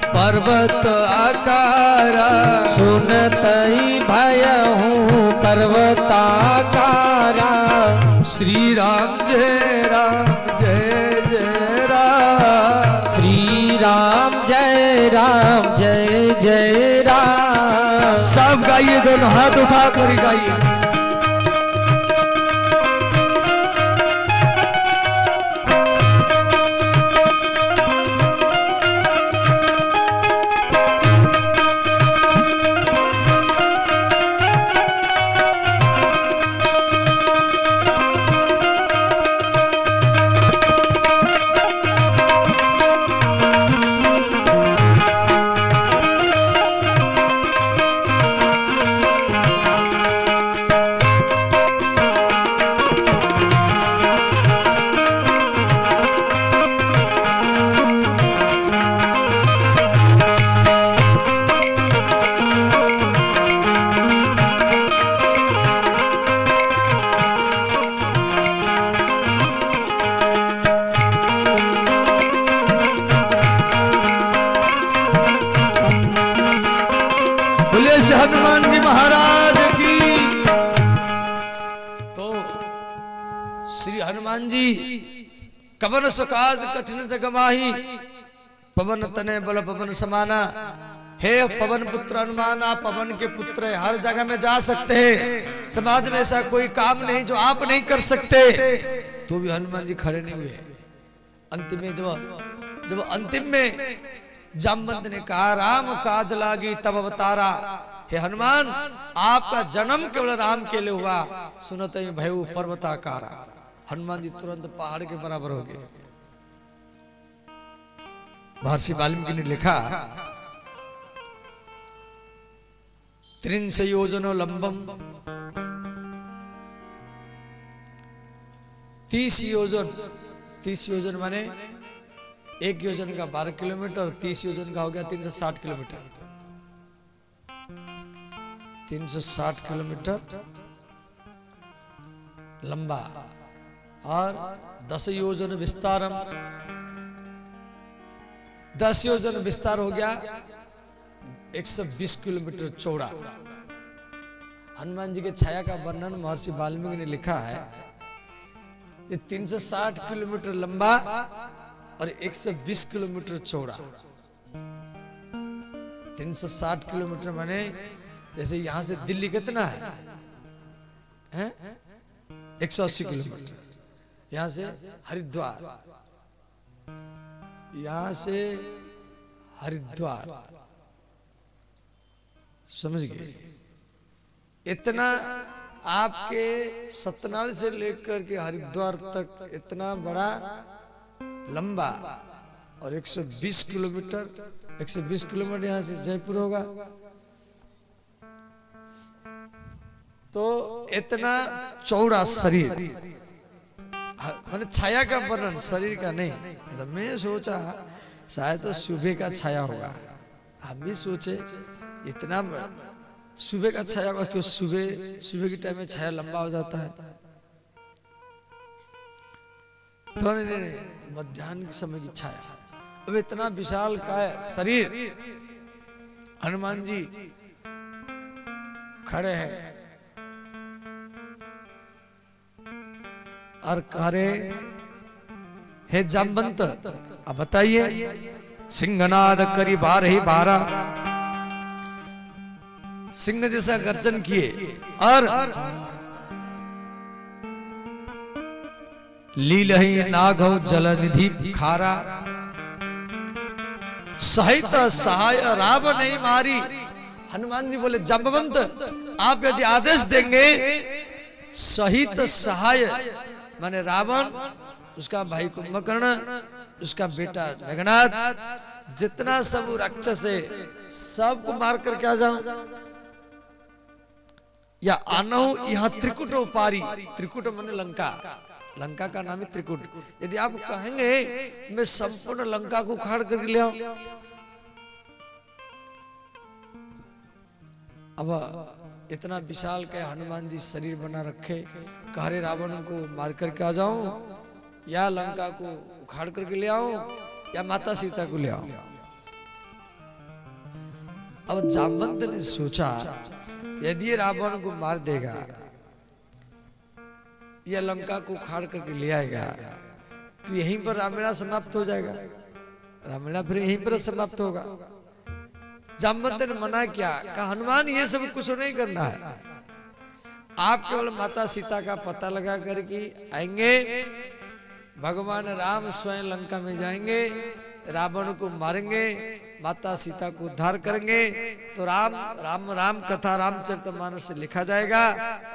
पर्वत आकारा, सुनत ही भयहु पर्वताकारा। श्री राम जय जय राम, श्री राम जय जय राम। सब गाइए, दोनों हाथ उठा कर गाइए। जय श्री हनुमान जी महाराज की। तो श्री हनुमान जी कवन सुकाज कठिन जग माही, पवन तने बल पवन समाना। हे पवन पुत्र हनुमान, आप पवन के पुत्र है, हर जगह में जा सकते हैं। समाज में ऐसा कोई काम नहीं जो आप नहीं कर सकते। तो भी हनुमान जी खड़े नहीं हुए। अंतिम में जब अंतिम में जामवंत ने कहा राम काज लागी तब अवतारा। हे हनुमान, आपका जन्म केवल राम के लिए हुआ, सुनते ही भयउ पर्वताकारा। हनुमान जी तुरंत पहाड़ के बराबर हो गए। महर्षि वाल्मीकि ने लिखा त्रिंश योजनो लंबम, 30 योजन। 30 योजन माने एक योजन का 12 किलोमीटर, 30 योजन का हो गया 360 किलोमीटर। 360 किलोमीटर लंबा और 10 योजन विस्तारम, 10 योजन विस्तार हो गया 120 किलोमीटर चौड़ा। हनुमान जी के छाया का वर्णन महर्षि वाल्मीकि ने लिखा है कि 360 किलोमीटर लंबा और 120 किलोमीटर चौड़ा। 360 किलोमीटर माने जैसे यहां से दिल्ली कितना है? 180 किलोमीटर। यहां से हरिद्वार, यहां से हरिद्वार, समझ गए? इतना आपके सतनाल से लेकर के हरिद्वार तक इतना बड़ा लंबा और 120 किलोमीटर। 120 किलोमीटर यहां से जयपुर होगा। तो इतना चौड़ा शरीर, मैंने छाया का वर्णन शरीर का नहीं। तो मैं सोचा शायद तो सुबह का छाया होगा। हम भी सोचे इतना सुबह का छाया होगा, क्यों सुबह के टाइम में छाया लंबा हो जाता है। तो नहीं, मध्याह्न के समय की छाया। अब इतना विशाल का शरीर हनुमान जी खड़े हैं और कह रहे हे जामवंत, अब बताइए सिंहनाद करी 12 12, सिंह जैसा गर्जन किए और लीलहि नागौ जल निधि खारा, सहित सहाय राव नहीं मारी। हनुमान जी बोले जामवंत, आप यदि आदेश देंगे सहित सहाय माने रावण, उसका भाई कुंभकर्ण, उसका बेटा मेघनाद, जितना सब राक्षस है सबको मार करके आ जाऊं, या आना यहाँ त्रिकुट उपारी। त्रिकुट माने लंका, लंका का नाम है त्रिकुट। यदि आप कहेंगे मैं संपूर्ण लंका को उखाड़ करके ले आऊं, अब इतना विशाल के हनुमान जी शरीर बना रखे, कहरे रावण को मार करके आ जाऊं, या लंका को उखाड़ करके ले आऊं, या माता सीता को ले आऊं। अब जामवंत ने सोचा यदि रावण को मार देगा या लंका को उखाड़ करके ले आएगा तो यहीं पर रामायण समाप्त हो जाएगा। रामायण फिर यहीं पर समाप्त होगा। जामवंत ने मना किया, कहा हनुमान ये सब कुछ नहीं करना है, आप केवल माता सीता का पता लगा करके आएंगे। भगवान राम स्वयं लंका में जाएंगे, रावण को मारेंगे, माता सीता को उद्धार करेंगे, तो राम कथा रामचरितमानस से लिखा जाएगा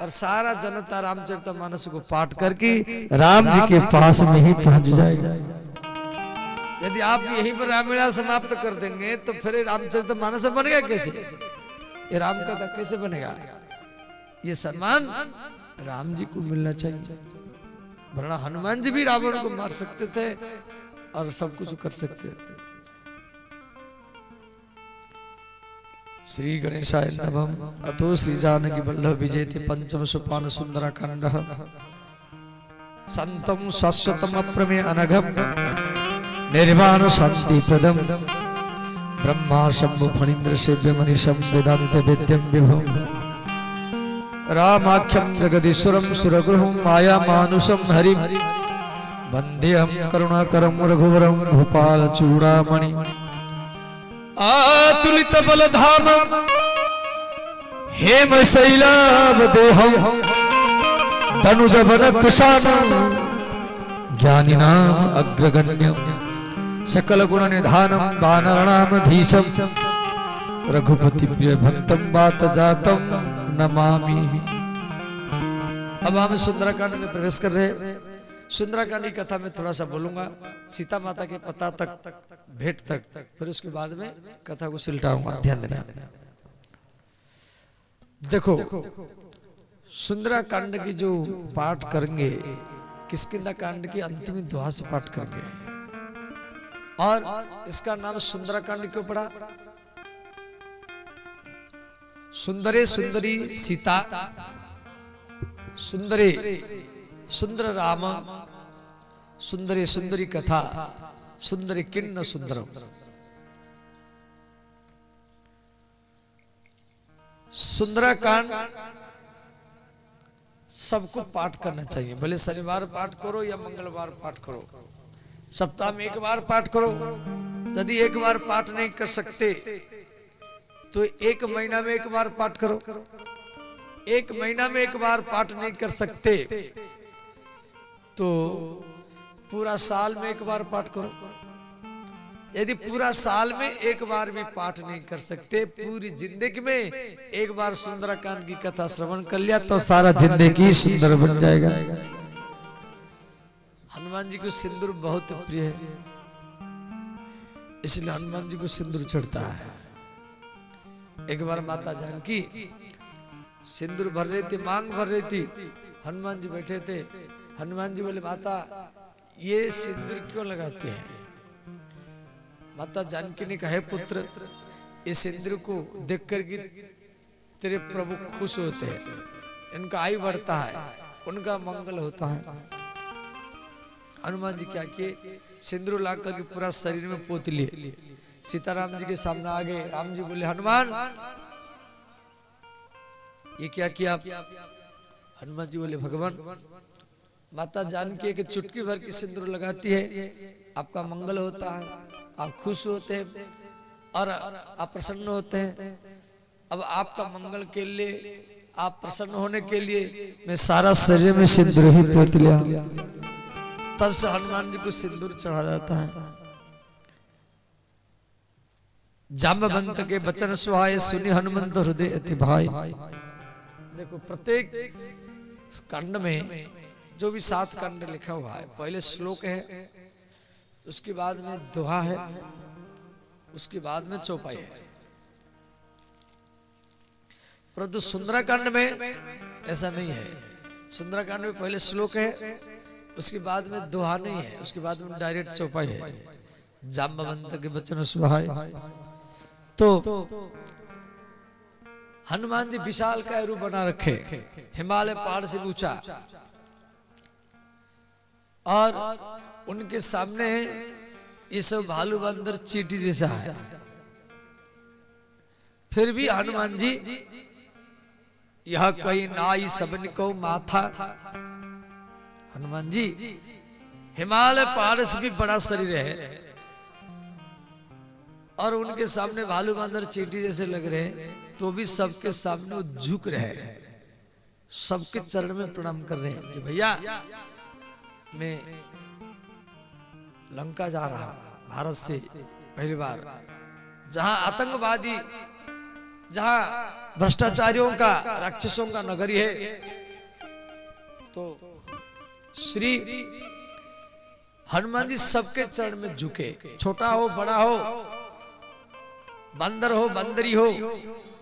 और सारा जनता रामचरितमानस को पाठ करके राम जी के पास में ही पहुंच जाएगा। यदि आप यहीं पर रामायण समाप्त कर देंगे तो फिर रामचरितमानस बनेगा कैसे? ये राम कथा कैसे बनेगा? ये सम्मान राम जी को मिलना चाहिए, वरना हनुमान जी भी रावण को मार सकते थे और सब कुछ कर सकते थे। श्री गणेशाय नमः। अतो श्री जानकी वल्लभ विजयते पंचम सोपान सुंदराकांड संतम शाश्वतम अप्रमेय अनघम निर्वाण शांति प्रदम ब्रह्मा शंभु फणीन्द्र सेव्य मनीषम वेदांत वेद्यम विभुम रामाख्यम जगदीश्वरम सुरगुरुम माया मानुषम हरिम वंदेहम करुणाकरम रघुवरम भूपाल चूड़ामणि आतुलित बलधामम हेम शैलावदेहम धनुजवन कृशानम ज्ञानिनाम अग्रगण्यम सकल गुण निधानम वानरनाम धीशम रघुपति प्रिय भक्तम बात जातम नमामि। अब हम सुंदरकांड में प्रवेश कर रहे हैं। सुंदरकांड की कथा में थोड़ा सा बोलूंगा, सीता माता के पता तक, भेंट तक, फिर उसके बाद में कथा को सिलटाऊंगा। ध्यान देना। देखो, सुंदरकांड की जो पाठ करेंगे, किष्किंधा कांड की अंतिम दोहा से पाठ करेंगे। और इसका नाम सुंदरकांड क्यों पड़ा? सुंदरे सुंदरी सीता, सुंदरे सुंदर राम, सुंदरे सुंदरी कथा, सुंदरे किन्न सुंदरम। सुंदरकांड सबको पाठ करना चाहिए, भले शनिवार पाठ करो या मंगलवार पाठ करो, सप्ताह में एक बार पाठ करो। यदि एक बार पाठ नहीं कर सकते तो एक महीना में एक बार पाठ करो। एक महीना में एक बार पाठ नहीं कर सकते तो पूरा साल में एक बार पाठ करो। यदि पूरा साल में एक बार भी पाठ नहीं कर सकते, पूरी जिंदगी में एक बार सुंदरकांड की कथा श्रवण कर लिया तो सारा जिंदगी सुंदर बन जाएगा। हनुमान जी को सिंदूर बहुत प्रिय है, इसलिए हनुमान जी को सिंदूर चढ़ता है। एक बार माता जानकी सिंदूर भर रही थी, मांग भर रही थी, हनुमान जी बैठे थे। हनुमान जी बोले, माता ये सिंदूर क्यों लगाते हैं? माता जानकी ने कहा, पुत्र इस सिंदूर को देख कर के तेरे प्रभु खुश होते हैं, इनका आयु बढ़ता है, उनका मंगल होता है। हनुमान जी क्या किए, सिंदूर ला करके पूरा शरीर में पोत लिए। सीताराम जी के सामने आ गए। राम जी बोले, हनुमान ये क्या किया? हनुमान जी बोले, भगवान माता जानकी एक चुटकी भर की सिंदूर लगाती है, आपका मंगल होता है, आप खुश होते हैं और आप प्रसन्न होते हैं। अब आपका मंगल के लिए, आप प्रसन्न होने के लिए मैं सारा शरीर में सिंदूर ही पोत लिया। तब से हनुमान जी को सिंदूर चढ़ा जाता है। जाम्बवंत के वचन सुहाए, सुनी हनुमंत हृदय अति भाई। देखो, प्रत्येक खंड में जो भी 7 खंड लिखा हुआ है, पहले श्लोक है, उसके बाद में दोहा है, उसके बाद में चौपाई है। परंतु सुंदरकांड में ऐसा नहीं है। सुंदरकांड में पहले श्लोक है, उसके बाद में दोहा नहीं है, उसके बाद में डायरेक्ट चौपाई है। जाम्बवंत के वचन सुहाए। तो हनुमान जी विशाल का रूप बना रखे, हिमालय पहाड़ से ऊंचा, और उनके सामने ये सब भालू बंदर चींटी जैसा है। फिर भी हनुमान जी, यह कहीं नाई सबन को माथा। हनुमान जी हिमालय पहाड़ से भी बड़ा शरीर है और उनके सामने भालू बंदर चींटी जैसे लग रहे हैं, तो भी सबके सामने वो झुक रहे हैं, सबके चरण में प्रणाम कर रहे हैं। जी भैया, मैं लंका जा रहा, भारत से पहली बार, जहां आतंकवादी, जहां भ्रष्टाचारियों का, राक्षसों का नगरी है, तो श्री हनुमान जी सबके चरण में झुके। छोटा हो, बड़ा हो, बंदर हो, बंदरी हो,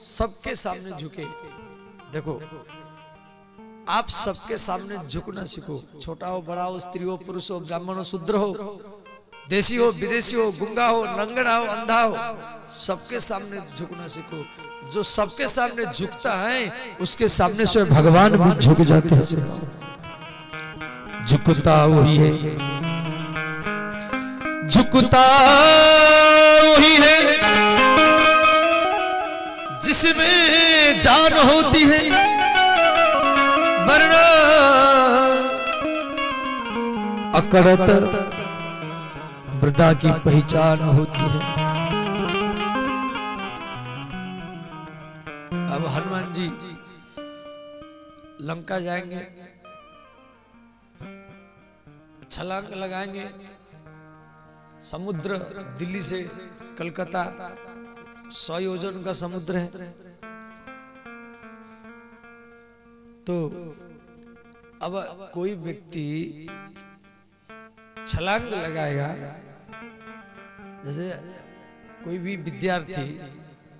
सबके सामने झुके। देखो, आप सबके सामने झुकना सीखो। छोटा हो, बड़ा हो, स्त्री हो, पुरुष हो, ब्राह्मण हो, शूद्र हो, देशी हो, विदेशी हो, गुंगा हो, लंगड़ा हो, अंधा हो, सबके सामने झुकना सीखो। जो सबके सामने झुकता है, उसके सामने से भगवान भी झुक जाते हैं। झुकता वही है, झुकता वही है, जिसमें जान होती है वरना अकड़त मृदा की पहचान होती है। अब हनुमान जी लंका जाएंगे, छलांग लगाएंगे, समुद्र दिल्ली से कलकत्ता 100 योजन का समुद्र है। तो अब कोई व्यक्ति छलांग लगाएगा, जैसे कोई भी विद्यार्थी,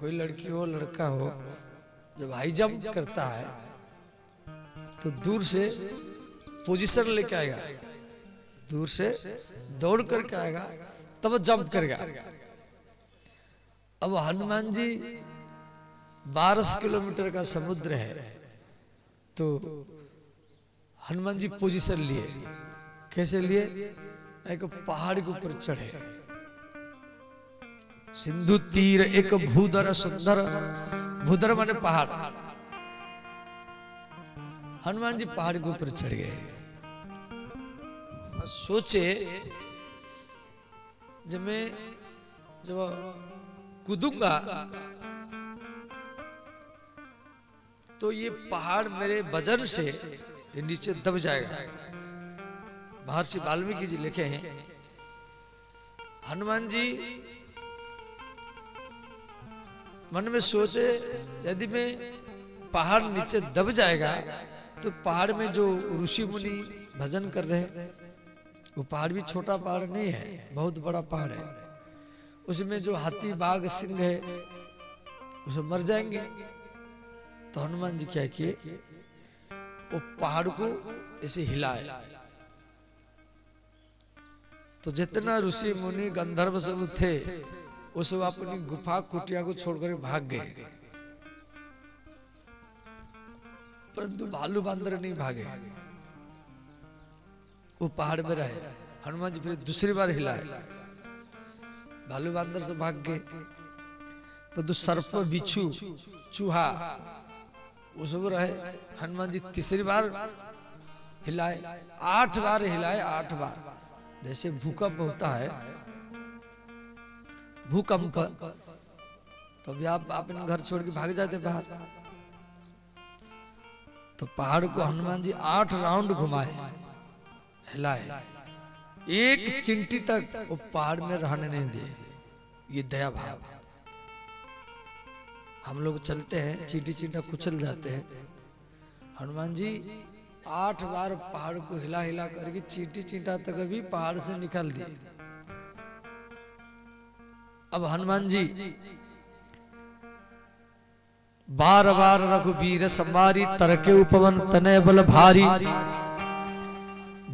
कोई लड़की हो लड़का हो, जब हाई जंप करता है तो दूर से पोजीशन लेके आएगा, दूर से दौड़ करके आएगा तब जंप करेगा। अब हनुमान जी 12 किलोमीटर का समुद्र है, तो हनुमान जी पोजीशन लिए, कैसे लिए? एक पहाड़ के ऊपर चढ़े, सिंधु तीर एक भूधर सुंदर, भूधर माने पहाड़, हनुमान जी पहाड़ के ऊपर चढ़ गए। सोचे जब कूदूंगा तो ये पहाड़ मेरे वजन से ये नीचे दब जाएगा। महर्षि वाल्मीकि जी लिखे हैं, हनुमान जी मन में सोचे यदि मैं पहाड़ नीचे दब जाएगा तो पहाड़ में जो ऋषि मुनि भजन कर रहे हैं, वो पहाड़ भी छोटा पहाड़ नहीं है, बहुत बड़ा पहाड़ है, उसमें जो हाथी बाघ सिंह है वो सब मर जाएंगे। तो हनुमान जी क्या किए, वो पहाड़ को ऐसे हिलाए, तो जितना ऋषि मुनि गंधर्व सब थे वो सब अपनी गुफा कुटिया को छोड़कर भाग गए, परंतु भालू बांदर नहीं भागे, वो पहाड़ में रहे। हनुमान जी फिर दूसरी बार हिलाए, भालू बांदर से भाग गए, परंतु सर्प बिच्छू चूहा वो सब रहे। हनुमान जी तीसरी बार हिलाए, 8 बार हिलाए, 8 बार। जैसे भूकंप होता है, भूकंप, तभी आप अपने घर छोड़ के भाग जाते बाहर। तो पहाड़ को हनुमान जी 8 राउंड घुमाए, हिलाए, एक चिंटी तक वो पहाड़ में रहने नहीं दिए। ये दया भाव। हम लोग चलते हैं, चींटी चींटा कुचल जाते हैं, हनुमान जी 8 बार पहाड़ को हिला हिला करके चींटी चींटा तक भी पहाड़ से निकाल दिए। अब हनुमान जी बार बार रघुबीर संवारी, तरके उपवन तनय बल भारी,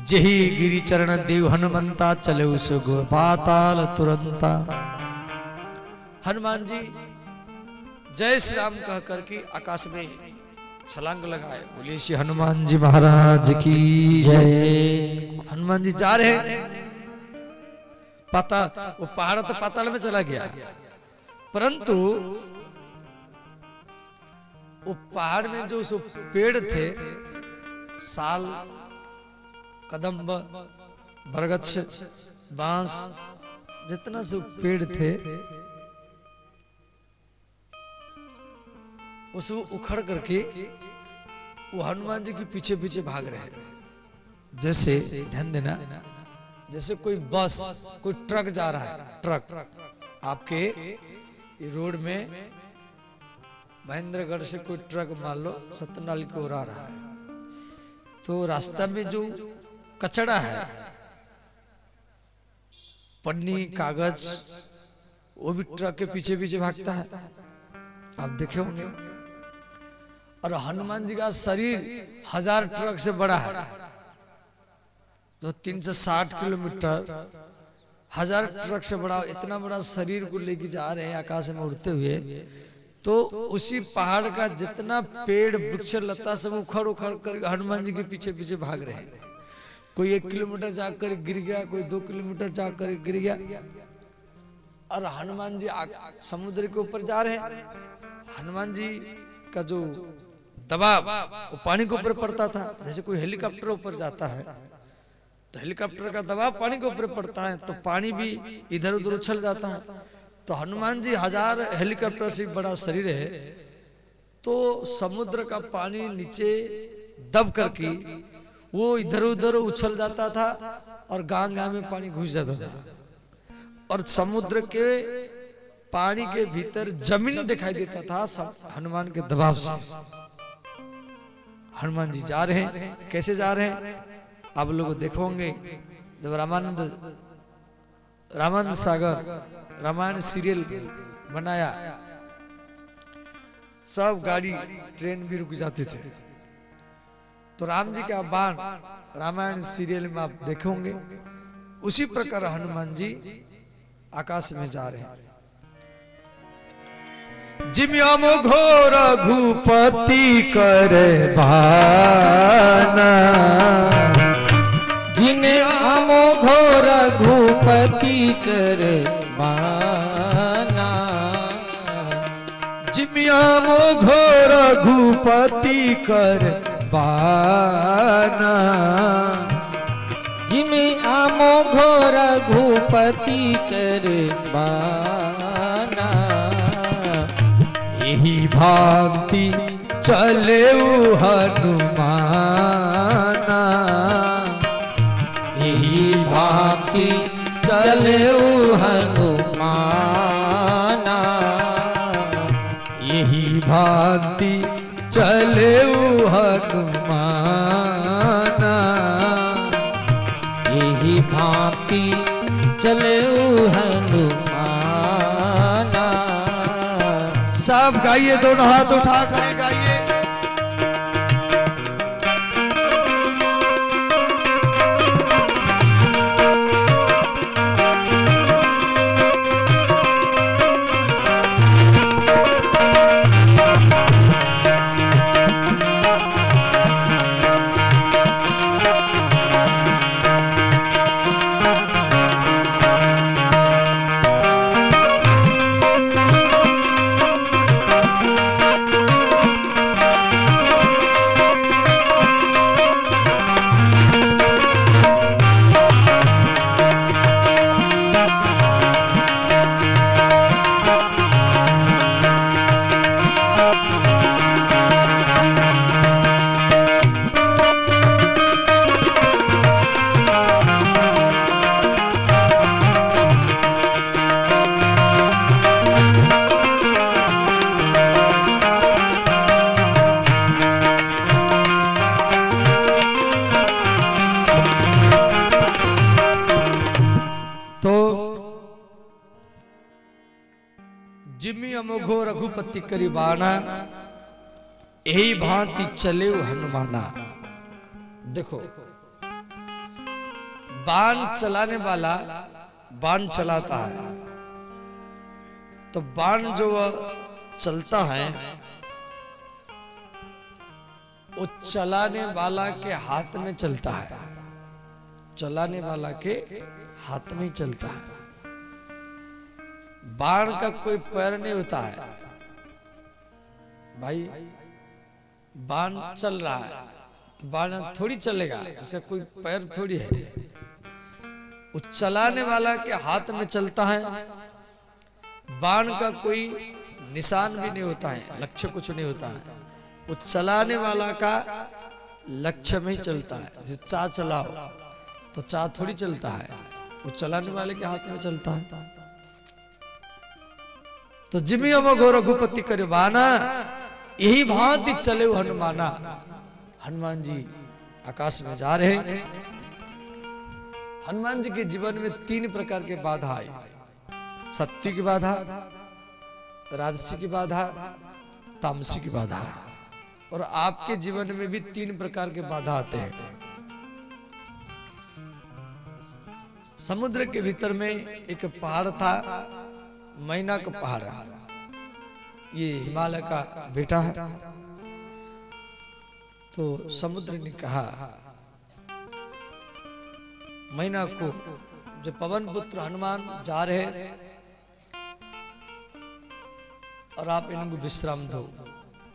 जही गिरि चरण देव हनुमंता, चले उस गो पाताल तुरंता। हनुमान जी जय श्री राम कह करके आकाश में छलांग लगाए। बोलिए श्री हनुमान जी महाराज की जय। हनुमान जी जा रहे हैं, वो पहाड़ तो पाताल में चला गया, परंतु वो पहाड़ में जो पेड़ थे, साल, कदम्ब, बरगछ, बांस, जितना सब पेड़ थे उसको उखड़ करके वो हनुमान जी के पीछे पीछे भाग रहे हैं। जैसे ध्यान देना, जैसे कोई बस, कोई ट्रक जा रहा है, ट्रक आपके रोड में महेंद्रगढ़ से कोई ट्रक मान लो सत्यनारायण की ओर आ रहा है, तो रास्ता में जो कचड़ा है, पन्नी, कागज, वो भी ट्रक के पीछे पीछे भागता है, आप देखे होंगे। और हनुमान जी का शरीर 1000 ट्रक से बड़ा है, तो 360 किलोमीटर, 1000 ट्रक से बड़ा, इतना बड़ा शरीर को लेके जा रहे हैं आकाश में उड़ते हुए। तो उसी पहाड़ का जितना पेड़, वृक्ष, लता सब उखड़ उखड़ कर हनुमान जी के पीछे पीछे भाग रहे हैं। कोई 1 किलोमीटर जाकर गिर गया, कोई 2 किलोमीटर जाकर गिर गया, और हनुमान जी समुद्र के ऊपर जा रहे हैं, हनुमान जी का जो दबाव वो पानी के ऊपर पड़ता था। जैसे कोई हेलीकॉप्टर ऊपर जाता है तो हेलीकॉप्टर का दबाव पानी के ऊपर पड़ता है तो पानी भी इधर उधर उछल जाता है। तो हनुमान जी 1000 हेलीकॉप्टर से बड़ा शरीर है, तो समुद्र का पानी नीचे दब करके वो इधर उधर उछल जाता था और गांव गांव में पानी घुस जाता था और समुद्र के पानी के भीतर जमीन दिखाई देता था हनुमान के दबाव से। हनुमान जी जा रहे हैं, कैसे जा रहे हैं आप लोग देखोगे। जब रामानंद सागर रामायण सीरियल बनाया, सब गाड़ी ट्रेन भी रुक जाते थे। तो राम जी का बाण रामायण सीरियल में आप देखोगे, उसी प्रकार हनुमान जी आकाश में जा रहे हैं। जिम्याम घोर घुपति कर बाना, जिम्याम घोर घुपति कर बाना, जिम्याम घोर घुपति कर बाना, जिम्याम घोर घुपति कर बाना, यही भांति चले हनुमाना, यही भांति चले हनुमाना, यही भांति चले हनुमाना, यही भांति चले हनुमाना। सब गाइए, दोनों हाथ उठा कर गाइए। जिम्मी अमोघो रघुपति करी बाना, यही भांति चले हनुमाना। देखो, बाण चलाने वाला बाण चलाता है, तो बाण जो चलता है वो चलाने वाला के हाथ में चलता है, चलाने वाला के हाथ में चलता है। बाण का कोई पैर नहीं होता है भाई, बाण चल रहा है तो बाण थोड़ी चलेगा, इसका कोई पैर थोड़ी है। वो चलाने वाला के हाथ में चलता है। बाण का कोई निशान भी नहीं होता है, लक्ष्य कुछ नहीं होता है। वो चलाने वाला का लक्ष्य में ही चलता है। जैसे चा चलाओ तो चा थोड़ी चलता है, वो चलाने वाले के हाथ में चलता है। तो जिम्मी अमोघो रघुपति करे बाना, यही भांति चले हनुमाना। हनुमान जी आकाश में जा रहे हैं। हनुमान जी के जीवन में 3 प्रकार के बाधा आई। सत्य की बाधा, राजसी की बाधा, तामसी की बाधा। और आपके जीवन में भी 3 प्रकार के बाधा आते हैं। समुद्र के भीतर में एक पहाड़ था, मैना का पहाड़ है। ये हिमालय का बेटा है। तो समुद्र ने कहा मैना को, जब पवन पुत्र हनुमान जा रहे और आप इनको विश्राम दो।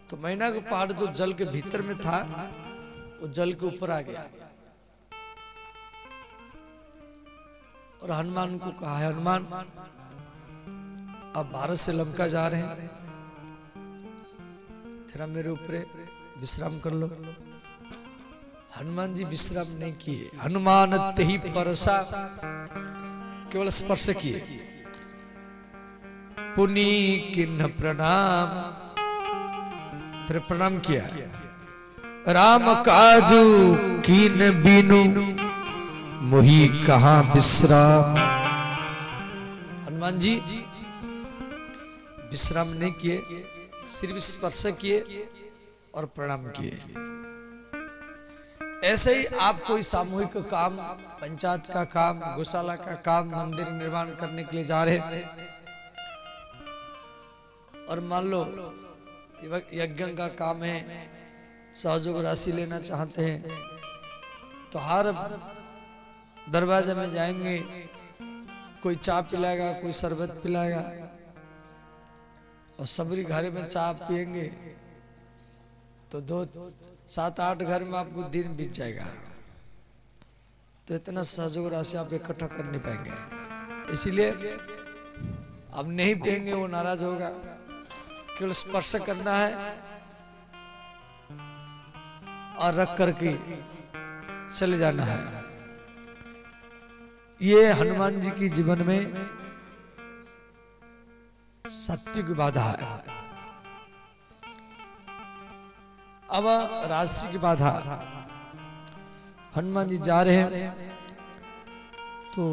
तो मैना का पहाड़ जो जल के भीतर में था वो जल के ऊपर आ गया और हनुमान को कहा है, हनुमान आप भारत से लंका जा रहे हैं, तेरा मेरे ऊपर विश्राम कर लो। हनुमान जी विश्राम नहीं किए, हनुमान तेहि परसा केवल स्पर्श किए। पुनि किन्ह प्रणाम, फिर प्रणाम किया। राम काजू कीन बीनू मोही कहां विश्राम। हनुमान जी विश्राम नहीं किए, सिर्फ स्पर्श किए और प्रणाम किए। ऐसे ही आप कोई सामूहिक काम, पंचायत का काम, गौशाला का काम, मंदिर निर्माण करने के लिए जा रहे और मान लो यज्ञ का काम है, सहयोग राशि लेना चाहते हैं तो हर दरवाजे में जाएंगे, कोई चाय पिलाएगा, कोई शरबत पिलाएगा और सबरी घर में चाय पिएंगे तो 7-8 घर में आपको दिन बीत जाएगा। तो इतना सहयोग राशि आप इकट्ठा कर नहीं पाएंगे, इसीलिए अब नहीं पिएंगे, वो नाराज होगा। केवल स्पर्श करना है और रख करके चले जाना है। ये हनुमान जी की जीवन में सात्विक बाधा है। अब राशि की बाधा, हनुमान जी जा रहे हैं तो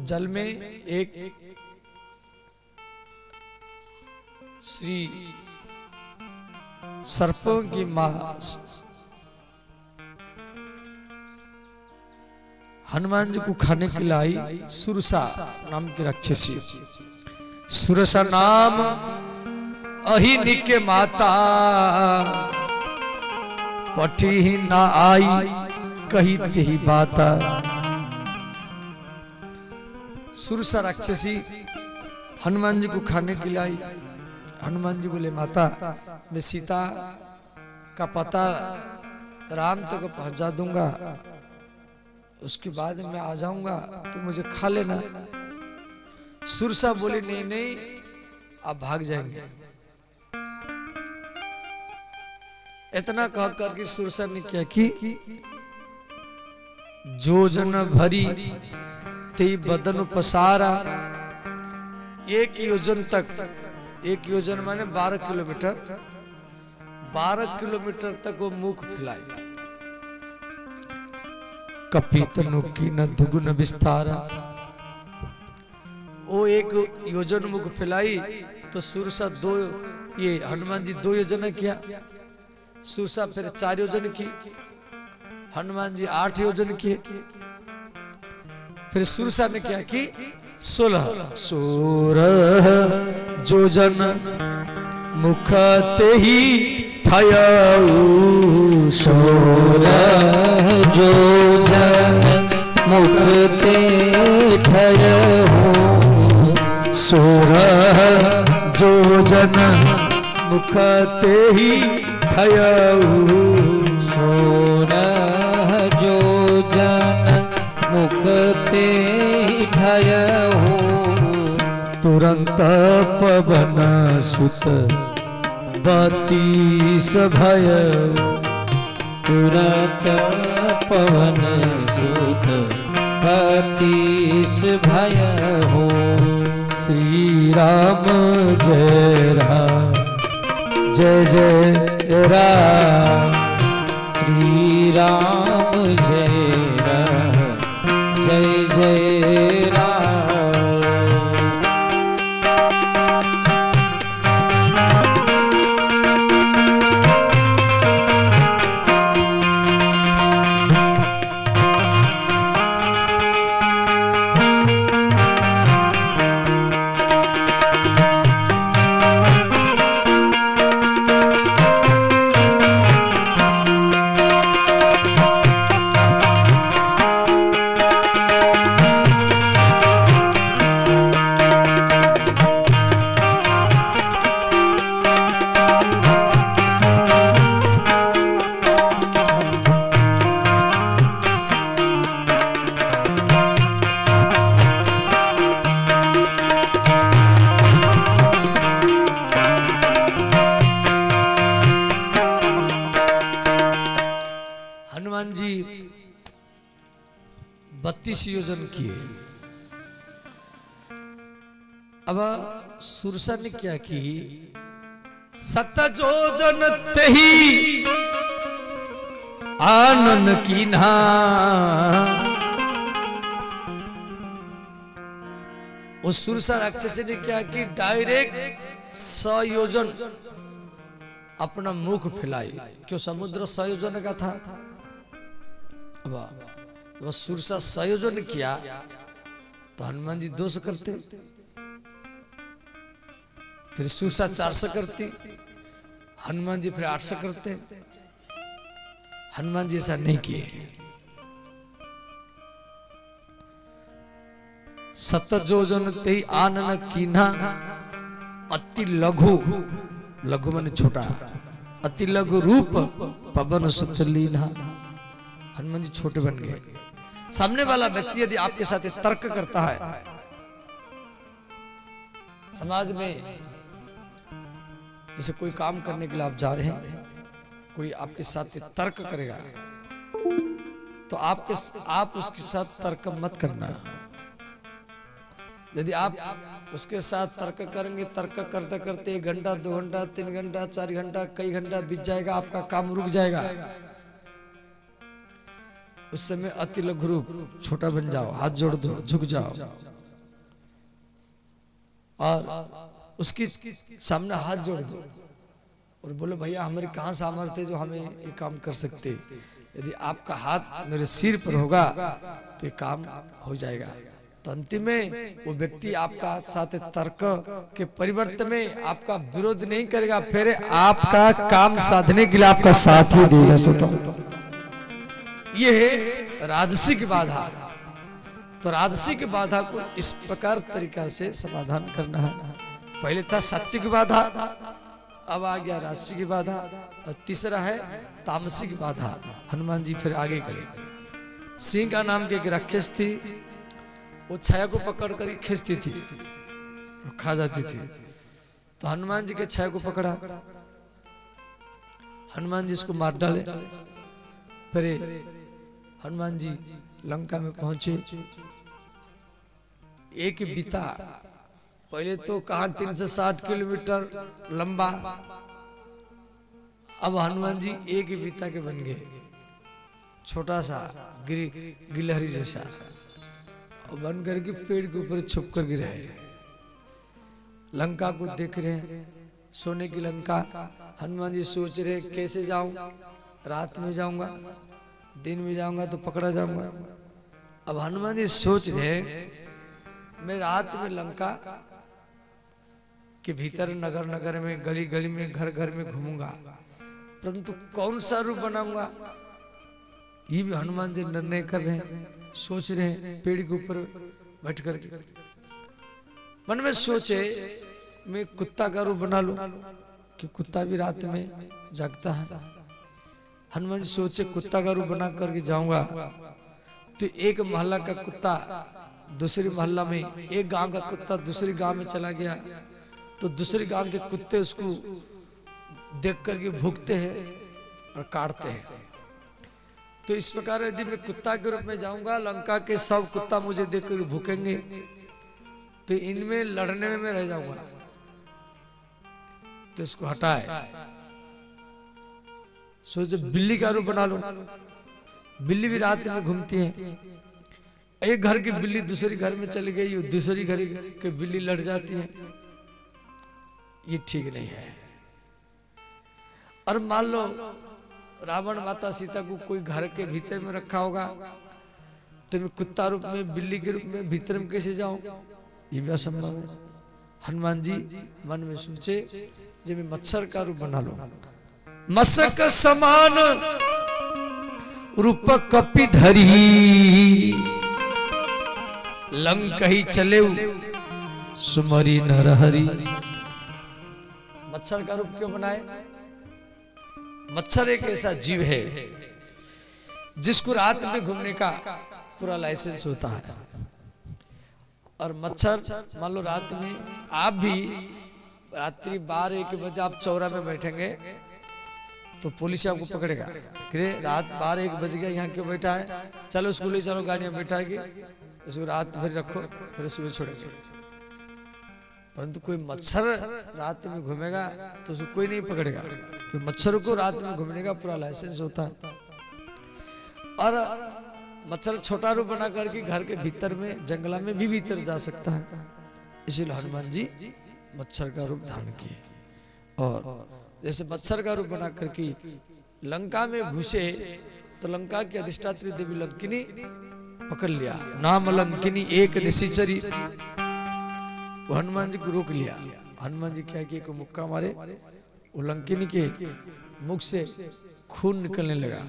जल में एक श्री सर्पों की मां हनुमान जी को खाने के लिए आई, सुरसा नाम की राक्षसी। सुरसा नाम अहिनी के माता, पटी ही ना आई कही तेही बाता। सुरसा राक्षसी हनुमान जी को खाने के लिए आई। हनुमान जी बोले, माता मैं सीता का पता राम तक पहुंचा दूंगा, उसके बाद मैं आ जाऊंगा तो मुझे खा लेना। सुरसा बोले, नहीं नहीं आप भाग जाएंगे। इतना कह करके सुरसा ने क्या की, जो जन भरी ते बदन पसारा। एक योजन तक, एक योजन माने 12 किलोमीटर, 12 किलोमीटर तक वो मुख फैलाई। कपितनु की न दुगुन विस्तारा। वो एक योजन मुख फैलाई तो सुरसा ये हनुमान जी 2 योजन किया। सुरसा फिर 4 योजन की, हनुमान जी 8 योजन किए। फिर सुरसा ने क्या की, 16 योजन मुख ते ही ठयाऊ। 16 योजन मुख ते ठयऊ। 16 योजन मुख ते ही ठयऊ। 16 योजन मुख ते ठयऊ। तुरंत पवन सुत 32 भय। तुरंत पवन सुत 32 भय हो। श्री राम जय राम, जय जय राम। श्री राम जय राम, जय जय राम। हनुमान जी 32 योजन किए। अब सुरसा ने क्या की, 7 योजन तेहि आनन कीन्हा। उस सुरसा राक्षस ने क्या कि डायरेक्ट 100 योजन अपना मुख फैलाई, क्यों समुद्र 100 योजन का था। अब सुरसा 100 योजन किया तो हनुमान जी 200 करते, फिर सुरसा 400 करती, हनुमान जी फिर 800 करते। हनुमान जी ऐसा नहीं किए। 7 योजन तेहि आनन कीन्हा अति लघु, लघु माने छोटा, अति लघु रूप पवन सुत लीन्हा। हनुमान जी छोटे बन गए। सामने वाला व्यक्ति यदि आपके साथ तर्क करता है, समाज में जैसे कोई काम करने के लिए आप जा रहे हैं, कोई आपके साथ तर्क करेगा तो आप उसके साथ तर्क मत करना। यदि आप उसके साथ तर्क करेंगे, तर्क करते करते 1 घंटा 2 घंटा 3 घंटा 4 घंटा कई घंटा बीत जाएगा, आपका काम रुक जाएगा। उस समय अति लघु रूप छोटा बन जाओ, हाथ जोड़ दो, झुक जाओ और उसकी सामने हाथ जोड़ दो और बोलो भैया हमारे कहाँ सामर्थ्य है जो हमें ये काम कर सकते। यदि आपका हाथ मेरे सिर पर होगा तो ये काम हो जाएगा। तो अंतिम में वो व्यक्ति आपका साथ तर्क के परिवर्तन में आपका विरोध नहीं करेगा, फिर आपका काम साधने के लिए आपका साथ ही देगा। ये है राजसिक बाधा। तो राजसिक बाधा को इस प्रकार तरीका से समाधान करना है। पहले था सात्विक बाधा, अब आ गया राजसिक बाधा, और तीसरा है तामसिक बाधा। हनुमान जी फिर आगे करे। सिंह का नाम की एक राक्षस थी, वो छाया को पकड़ कर खींचती थी, वो खा जाती थी। तो हनुमान जी के छाया को पकड़ा, हनुमान जी इसको मार डाले। फिर हनुमान जी लंका में पहुंचे। एक बीता, पहले तो कहा 360 किलोमीटर लंबा, अब हनुमान जी एक बीता के बन गए, छोटा सा गिलहरी जैसा, और बन करके पेड़ के ऊपर छुप कर गिरे। लंका को देख रहे हैं, सोने की लंका। हनुमान जी सोच रहे कैसे जाऊं, रात में जाऊंगा, दिन में जाऊंगा तो पकड़ा जाऊंगा। अब हनुमान जी सोच रहे मैं रात में लंका के भीतर नगर नगर में, गली गली में, घर घर में घूमूंगा, परंतु कौन सा रूप बनाऊंगा ये भी हनुमान जी निर्णय कर रहे हैं, सोच रहे हैं पेड़ के ऊपर बैठ कर। मन में सोचे मैं कुत्ता का रूप बना लूं, कि कुत्ता भी रात में जागता है। हनुमान जी सोचे कुत्ता का रूप बना करके जाऊंगा तो एक मोहल्ला का कुत्ता दूसरी मोहल्ला में, एक गांव का कुत्ता दूसरी गांव में चला गया तो दूसरी गांव के कुत्ते उसको देख करके भूखते हैं और काटते हैं। तो इस प्रकार यदि मैं कुत्ता के रूप में जाऊंगा, लंका के सब कुत्ता मुझे देख कर भूखेंगे, तो इनमें लड़ने में मैं रह जाऊंगा। तो इसको हटाए, सोचो बिल्ली का रूप बना लो। बिल्ली भी रात में घूमती है, एक घर की बिल्ली दूसरी घर में चली गई, दूसरी घर की बिल्ली लड़ जाती है, ये ठीक नहीं है। और मान लो रावण माता सीता को कोई घर के भीतर में रखा होगा, तो मैं कुत्ता रूप में, बिल्ली के रूप में भीतर में कैसे जाऊं, ये भी असंभव है। हनुमान जी मन में सोचे जब मैं मच्छर का रूप बना लो, मसक समान रूप कपि धरी, लंक ही चले सुमरी नरहरी। मच्छर का रूप क्यों बनाए? मच्छर एक ऐसा जीव है जिसको रात में घूमने का पूरा लाइसेंस होता है। और मच्छर मान लो रात में आप भी रात्रि 12-1 बजे आप चौरा में बैठेंगे तो पुलिस आपको पकड़ेगा, कि रात 12-1 बज गया, यहाँ क्यों बैठा है, चलो स्कूल ही चलो, गाड़ियां बैठाएगी, इसको रात भर रखो, फिर सुबह छोड़ेंगे। परंतु कोई मच्छर रात में घूमेगा तो उसको कोई नहीं पकड़ेगा, क्योंकि मच्छर को रात में घूमने का पूरा लाइसेंस होता है। और मच्छर छोटा रूप बना करके घर के भीतर में, जंगला में भी भीतर जा सकता है, इसीलिए हनुमान जी मच्छर का रूप धारण किए। और जैसे मच्छर का रूप बना करके लंका में घुसे तो लंका की अधिष्ठात्री देवी लंकिनी पकड़ लिया। नाम लंकिनी एक निशिचरी, वो हनुमान जी को रोक लिया। हनुमान जी क्या किए, को मुक्का मारे, वो लंकिनी के मुख से खून निकलने लगा।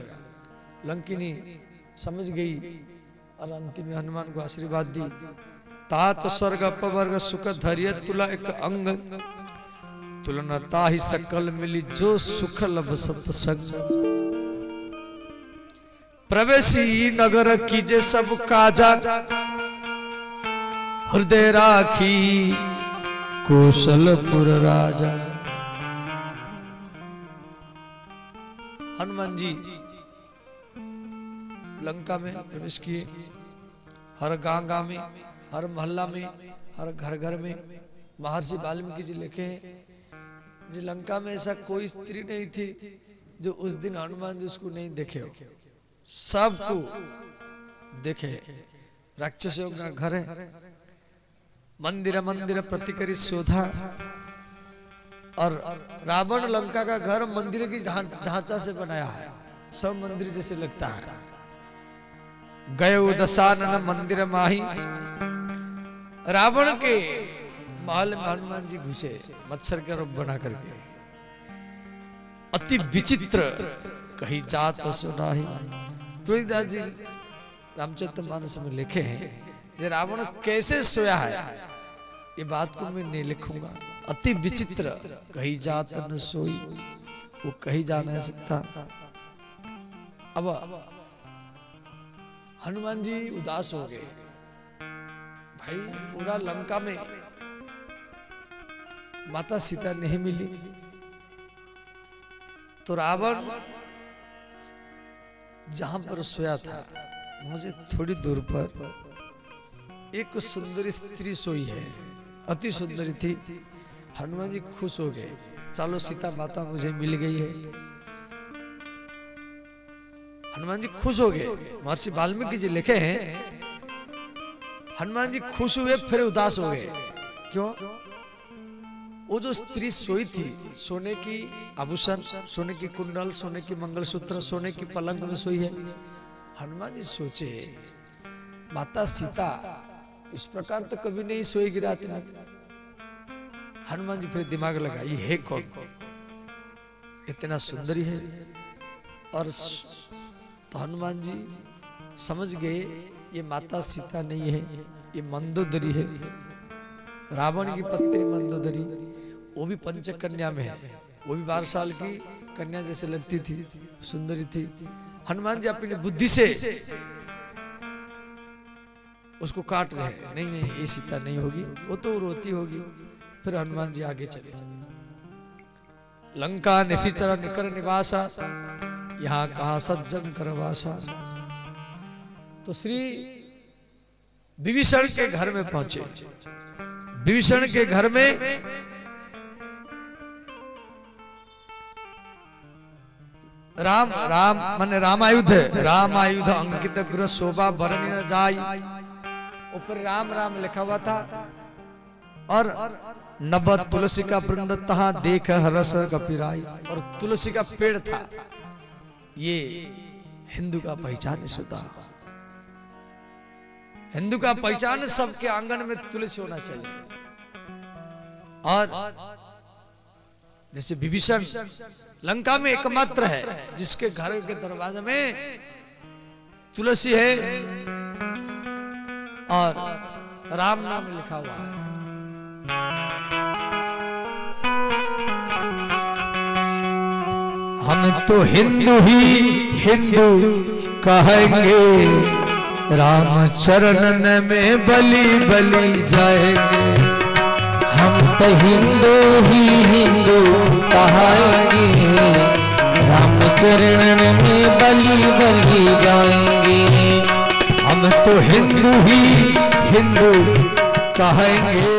लंकिनी समझ गई और अंतिम में हनुमान को आशीर्वाद दी। तात स्वर्ग अपवर्ग सुख धैर्य तुला एक अंग, तुलना ताहि सकल मिली जो सुख लब सत्संग। प्रवेशी नगर कीजे सब काजा, हृदय राखी कौशलपुर राजा। हनुमान जी लंका में प्रवेश किए। हर गांव में, हर मोहल्ला में, हर घर घर में महर्षि वाल्मीकि जी लिखे जी, लंका में ऐसा कोई स्त्री नहीं थी जो उस दिन हनुमान जी उसको नहीं देखे हो, सबको देखे। राक्षसों का घर है, मंदिर मंदिर प्रतिकरी शोधा, और रावण लंका का घर मंदिर की ढांचा से बनाया है, सब मंदिर जैसे लगता है। गए दशानन मंदिर माही, रावण के महल में हनुमान जी घुसे मच्छर का रूप बना करके। अति विचित्र कही जात सुनाही। तुलसीदास जी रामचरितमानस में लिखे हैं कि रावण कैसे सोया है, ये बात को मैं नहीं लिखूंगा। अति विचित्र कही जात न सोई, वो कही जा नहीं सकता। अब हनुमान जी उदास हो गए, भाई पूरा लंका में माता सीता नहीं मिली, तो रावण जहां पर सोया था मुझे थोड़ी दूर पर एक सुंदर स्त्री सोई है, अति सुंदरी थी। हनुमान जी खुश हो गए, चलो सीता माता मुझे मिल गई है। हनुमान जी खुश हो गए। महर्षि वाल्मीकि जी लिखे हैं हनुमान जी खुश हुए फिर उदास हो गए। क्यों? वो जो स्त्री सोई थी, सोने की आभूषण, सोने की कुंडल, सोने की मंगलसूत्र, सोने की पलंग में सोई है। हनुमान जी सोचे माता सीता इस प्रकार तो कभी नहीं सोएगी रात में। हनुमान जी फिर दिमाग लगा, ये है कौन, इतना सुंदरी है। और तो हनुमान जी समझ गए ये माता सीता नहीं है, ये मंदोदरी है, रावण की पत्नी मंदोदरी। वो भी पंचकन्या में है, वो भी 12 साल की कन्या जैसे लगती थी, सुंदरी थी। हनुमान जी अपनी बुद्धि से उसको काट रहे, नहीं नहीं ये सीता नहीं होगी, वो तो रोती होगी। फिर हनुमान जी आगे चले। लंका निशिचर निकर निवासा, यहाँ कहा सज्जन करवासा। तो श्री विभीषण के घर में पहुंचे। विभीषण के घर में राम राम माने रामायुध, रामायुध अंकित गृह शोभा बरनी न जाई। ऊपर राम राम लिखा हुआ था और नभ तुलसी का वृंद तहां देख हरस कपिराई। और तुलसी का पेड़ था। ये हिंदू का पहचान शुदा, हिंदू का पहचान सबके आंगन में तुलसी होना चाहिए। और जैसे विभीषण लंका में एकमात्र है जिसके घर के दरवाजे में तुलसी है और राम नाम लिखा हुआ है। हम तो हिंदू ही हिंदू कहेंगे, राम चरणन में बलि बलि जाएंगे। हम तो हिंदू ही हिंदू कहेंगे, राम हिंदू ही हिंदू कहेंगे,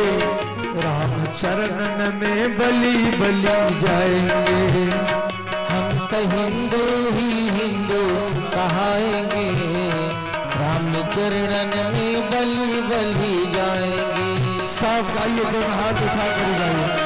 राम चरणन में बलि बलि जाएंगे। हम तो हिंदू ही हिंदू कहाएंगे, राम चरणन में बलि बलि जाएंगे। सब गाइए, दोनों हाथ उठा कर गाइए।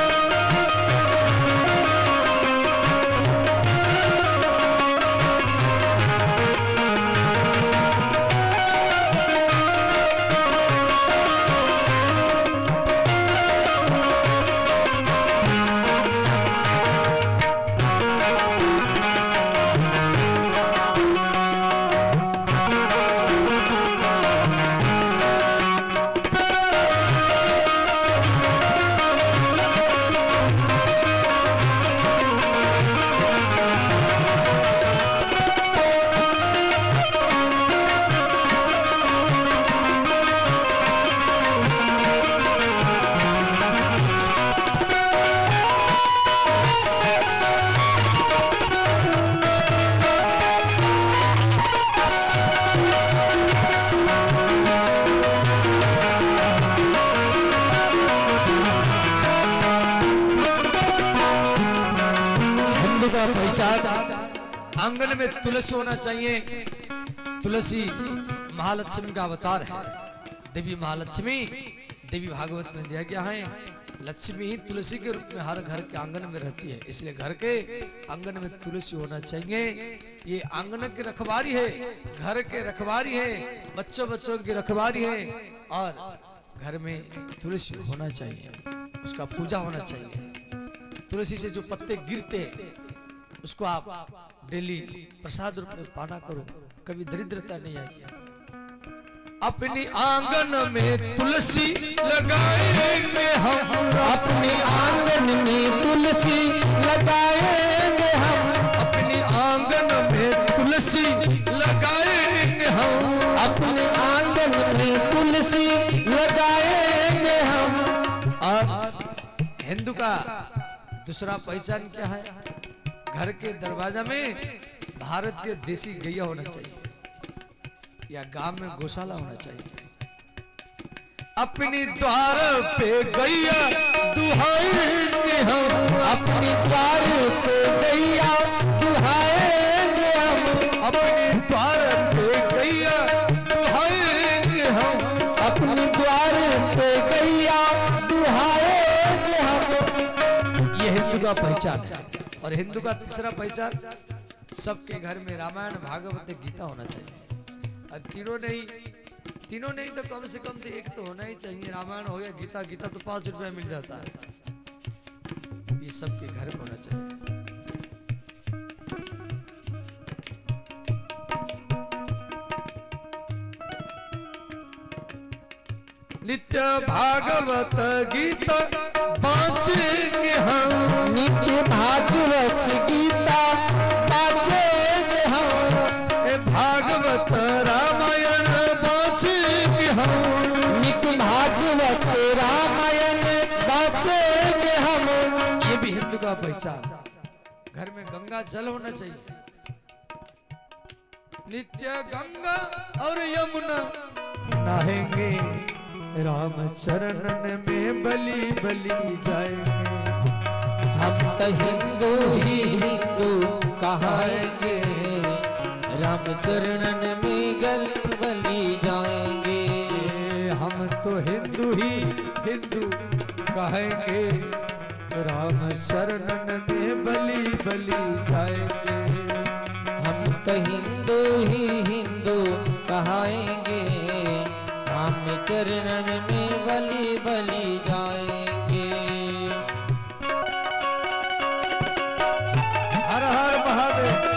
आंगन में तुलसी होना चाहिए। तुलसी महालक्ष्मी का अवतार है। देवी महालक्ष्मी, देवी भागवत में दिया गया है, लक्ष्मी ही तुलसी के रूप में हर घर के आंगन में रहती है। इसलिए घर के आंगन में तुलसी होना चाहिए। ये आंगन की रखवारी है, घर के रखवारी है, बच्चों बच्चों की रखवारी है। और घर में तुलसी होना चाहिए, उसका पूजा होना चाहिए। तुलसी से जो पत्ते गिरते हैं उसको आप डेली प्रसाद रूप में पाना करो, कभी दरिद्रता नहीं आएगी। अपनी आंगन में तुलसी लगाएंगे हम, अपने आंगन में तुलसी लगाएंगे हम, अपनी आंगन में तुलसी लगाएंगे हम, अपने आंगन में तुलसी लगाएंगे हम। और हिंदू का दूसरा पहचान क्या है? घर के दरवाजा में भारत के देसी गैया होना चाहिए या गांव में गौशाला होना चाहिए। अपनी द्वार पे गैया दुहाएंगे हम, अपने द्वार पे गैया दुहाएंगे हम, अपने द्वार पे गैया दुहाएंगे हम, अपने द्वार पे गैया दुहाएंगे हम। ये हिंदू का पहचान है। और हिंदू का तीसरा पहचान, सबके घर में रामायण भागवत गीता होना चाहिए। और तीनों नहीं तो कम से कम तो एक तो होना ही चाहिए। रामायण हो या गीता, गीता tó 5 रुपया मिल जाता है। ये सबके घर में होना चाहिए। नित्य भागवत गीता बाँचेंगे हम, नित्य भागवत गीता बाँचेंगे हम, भागवत रामायण बाँचेंगे हम, नित्य भागवत रामायण बाँचेंगे हम। ये भी हिंदू का पहचान। घर में गंगा जल होना चाहिए। नित्य गंगा और यमुना नहाएंगे, राम चरणन में बलि बलि जाएंगे। हम तो हिंदू ही हिंदू कहाएंगे, राम चरणन में गलि बलि जाएंगे। हम तो हिंदू ही हिंदू कहेंगे, राम चरणन में बलि बलि जाएंगे। हम तो हिंदू ही हिंदू कहाएंगे, राम चरणन में बलि बलि जाएंगे। हर हर महादेव।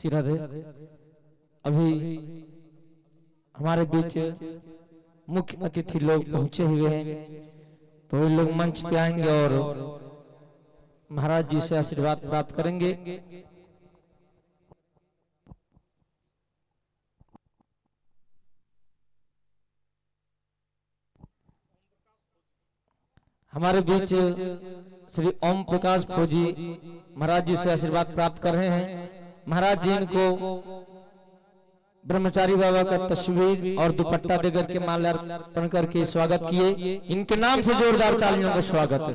श्री राधे। अभी हमारे बीच मुख्य अतिथि लोग पहुंचे हुए हैं, तो ये लोग मंच पे आएंगे और महाराज जी से आशीर्वाद प्राप्त करेंगे। हमारे बीच श्री ओम प्रकाश फौजी महाराज जी से आशीर्वाद प्राप्त कर रहे हैं। महाराज जी इनको ब्रह्मचारी बाबा का तस्वीर और दुपट्टा देकर के माल्यार्पण करके स्वागत किए। इनके नाम से जोरदार तालियों का स्वागत है।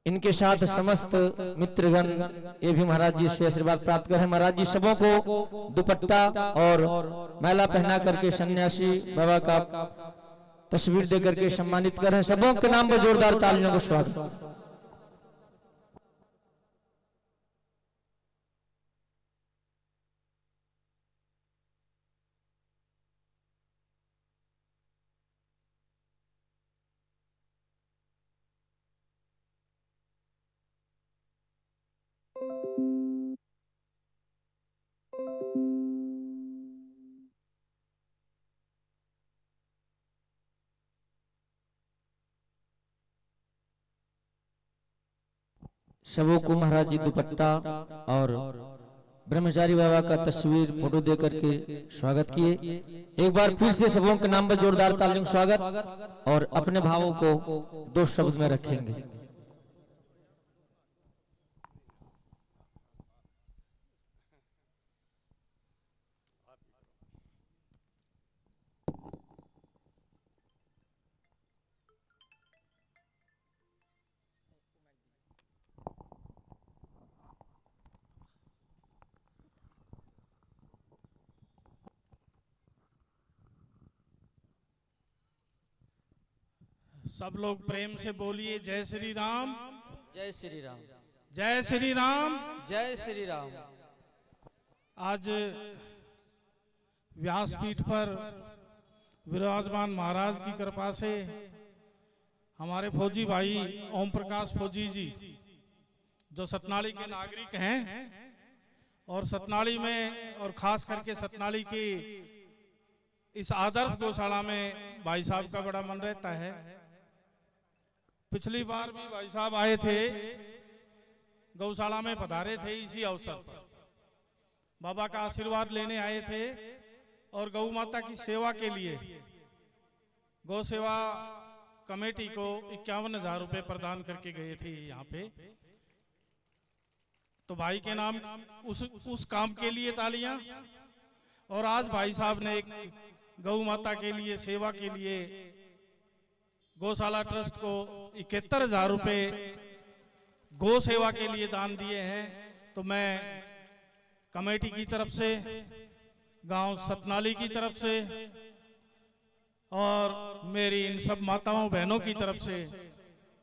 इनके साथ समस्त मित्रगण ये भी महाराज जी से आशीर्वाद प्राप्त कर रहे हैं। महाराज जी सबों को दुपट्टा और माला पहना करके सन्यासी बाबा का तस्वीर देकर के सम्मानित कर रहे हैं। सबों के नाम पर जोरदार तालियों का स्वागत। सबों को महाराज जी दुपट्टा और ब्रह्मचारी बाबा का तस्वीर फोटो दे करके स्वागत किए। एक बार फिर से सबों के नाम पर जोरदार तालियों का स्वागत और अपने भावों को दो शब्द में रखेंगे। सब लोग प्रेम से बोलिए जय श्री राम, जय श्री राम, जय श्री राम, जय श्री राम। आज व्यासपीठ पर विराजमान महाराज की कृपा से हमारे फौजी भाई ओम प्रकाश फौजी जी, जो सतनाली के नागरिक हैं और सतनाली में और खास करके सतनाली की इस आदर्श गौशाला में भाई साहब का बड़ा मन रहता है। पिछली बार भी भाई साहब आए थे, गौशाला में पधारे थे इसी अवसर पर, बाबा का आशीर्वाद लेने आए थे और गौ माता की सेवा के लिए गौ सेवा कमेटी को 51,000 रुपए प्रदान करके गए थे यहाँ पे। तो भाई के नाम उस काम के लिए तालियां। और आज भाई साहब ने एक गौ माता के लिए सेवा के लिए गौशाला ट्रस्ट को 71,000 रुपए गौ सेवा के लिए दान दिए हैं। तो मैं कमेटी की तरफ से, गांव सतनाली की तरफ से और मेरी इन सब माताओं बहनों की तरफ से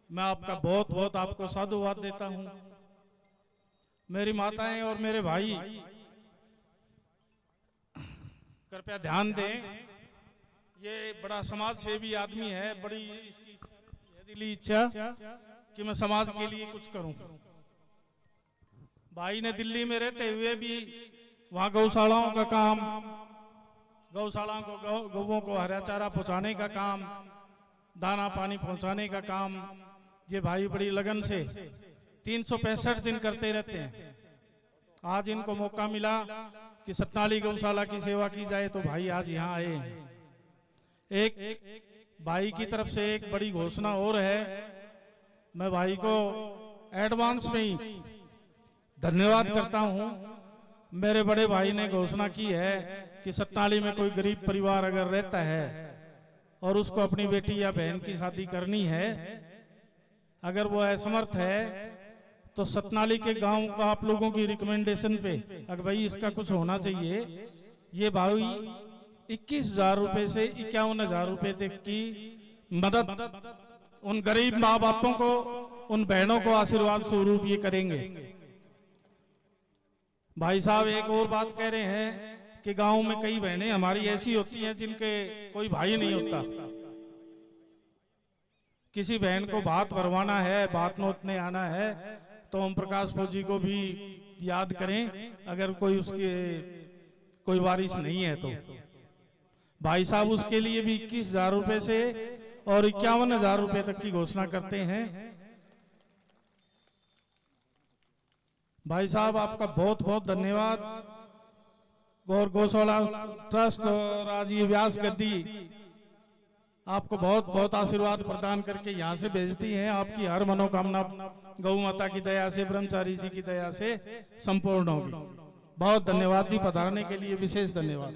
मैं आपका बहुत बहुत आपको साधुवाद देता हूं। मेरी माताएं और मेरे भाई कृपया ध्यान दें, ये बड़ा समाज सेवी आदमी है, बड़ी इसकी दिली इच्छा कि मैं समाज के लिए कुछ करूं। भाई ने दिल्ली में रहते हुए भी वहां गौशालाओं का काम, गौशालाओं को गौओं को हरा चारा पहुंचाने का काम, दाना पानी पहुंचाने का काम ये भाई बड़ी लगन से 365 दिन करते रहते हैं। आज इनको मौका मिला कि सतनाली गौशाला की सेवा की जाए तो भाई आज यहाँ आए हैं। एक भाई की तरफ से एक बड़ी घोषणा और है, मैं भाई को एडवांस में ही धन्यवाद करता हूं। मेरे बड़े भाई ने घोषणा की है कि सतनाली में कोई गरीब परिवार अगर रहता है और उसको अपनी बेटी या बहन की शादी करनी है, अगर वो असमर्थ है तो सतनाली के गांव का आप लोगों की रिकमेंडेशन पे अगर भाई इसका कुछ होना चाहिए, ये भाई 21,000 रुपए से 51,000 रुपए तक की मदद उन गरीब माँ बापों को, उन बहनों को आशीर्वाद स्वरूप ये करेंगे। भाई साहब एक और बात कह रहे हैं कि गांव में कई बहनें हमारी ऐसी होती हैं जिनके कोई भाई नहीं होता। किसी बहन को भात भरवाना है, भात नोतने आना है तो ओम प्रकाश फौजी को भी याद करें, अगर कोई उसके कोई वारिस नहीं है तो। भाई साहब उसके लिए भी 21,000 रुपए से और 51,000 रुपए तक की घोषणा करते हैं। भाई साहब आपका बहुत बहुत धन्यवाद। गौर गौशाला ट्रस्ट और आज ये व्यास गद्दी आपको बहुत बहुत आशीर्वाद प्रदान करके यहाँ से भेजती हैं। आपकी हर मनोकामना गौ माता की दया से, ब्रह्मचारी जी की दया से संपूर्ण होगी। बहुत धन्यवाद जी, पधारने के लिए विशेष धन्यवाद।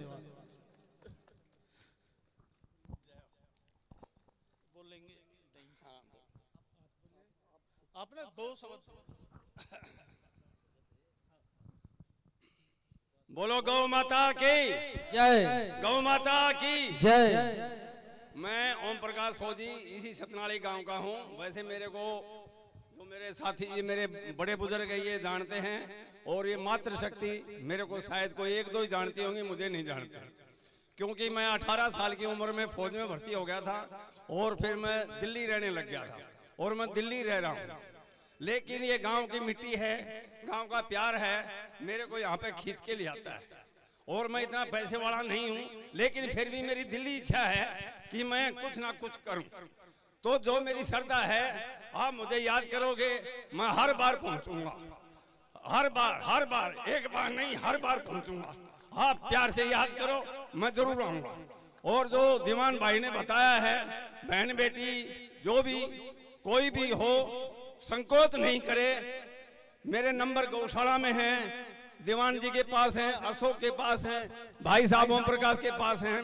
आपने 2 शब्द बोलो, गौ माता की जय, गौ माता की जय। मैं ओम प्रकाश फौजी इसी सतनाली गांव का हूं। वैसे मेरे को जो मेरे साथी, ये मेरे बड़े बुजुर्ग हैं, ये जानते हैं। और ये मातृ शक्ति मेरे को शायद कोई 1-2 ही जानती होंगी, मुझे नहीं जानते। क्योंकि मैं 18 साल की उम्र में फौज में भर्ती हो गया था और फिर मैं दिल्ली रहने लग गया था और मैं दिल्ली रह रहा हूँ। लेकिन ये गांव की मिट्टी है, गांव का प्यार है, मेरे को यहाँ पे खींच के ले आता है। और मैं इतना पैसे वाला नहीं हूँ, लेकिन फिर भी मेरी दिली इच्छा है कि मैं कुछ ना कुछ करूं। तो जो मेरी श्रद्धा है, आप मुझे याद करोगे, मैं हर बार पहुंचूंगा। हर बार, एक बार नहीं, हर बार पहुंचूंगा। आप प्यार से याद करो, मैं जरूर आऊंगा। और जो दीवान भाई ने बताया है, बहन बेटी जो भी कोई भी हो, संकोच नहीं करे। मेरे नंबर गौशाला में हैं, दीवान जी के पास हैं, अशोक के पास हैं, भाई साहब ओम प्रकाश के पास हैं।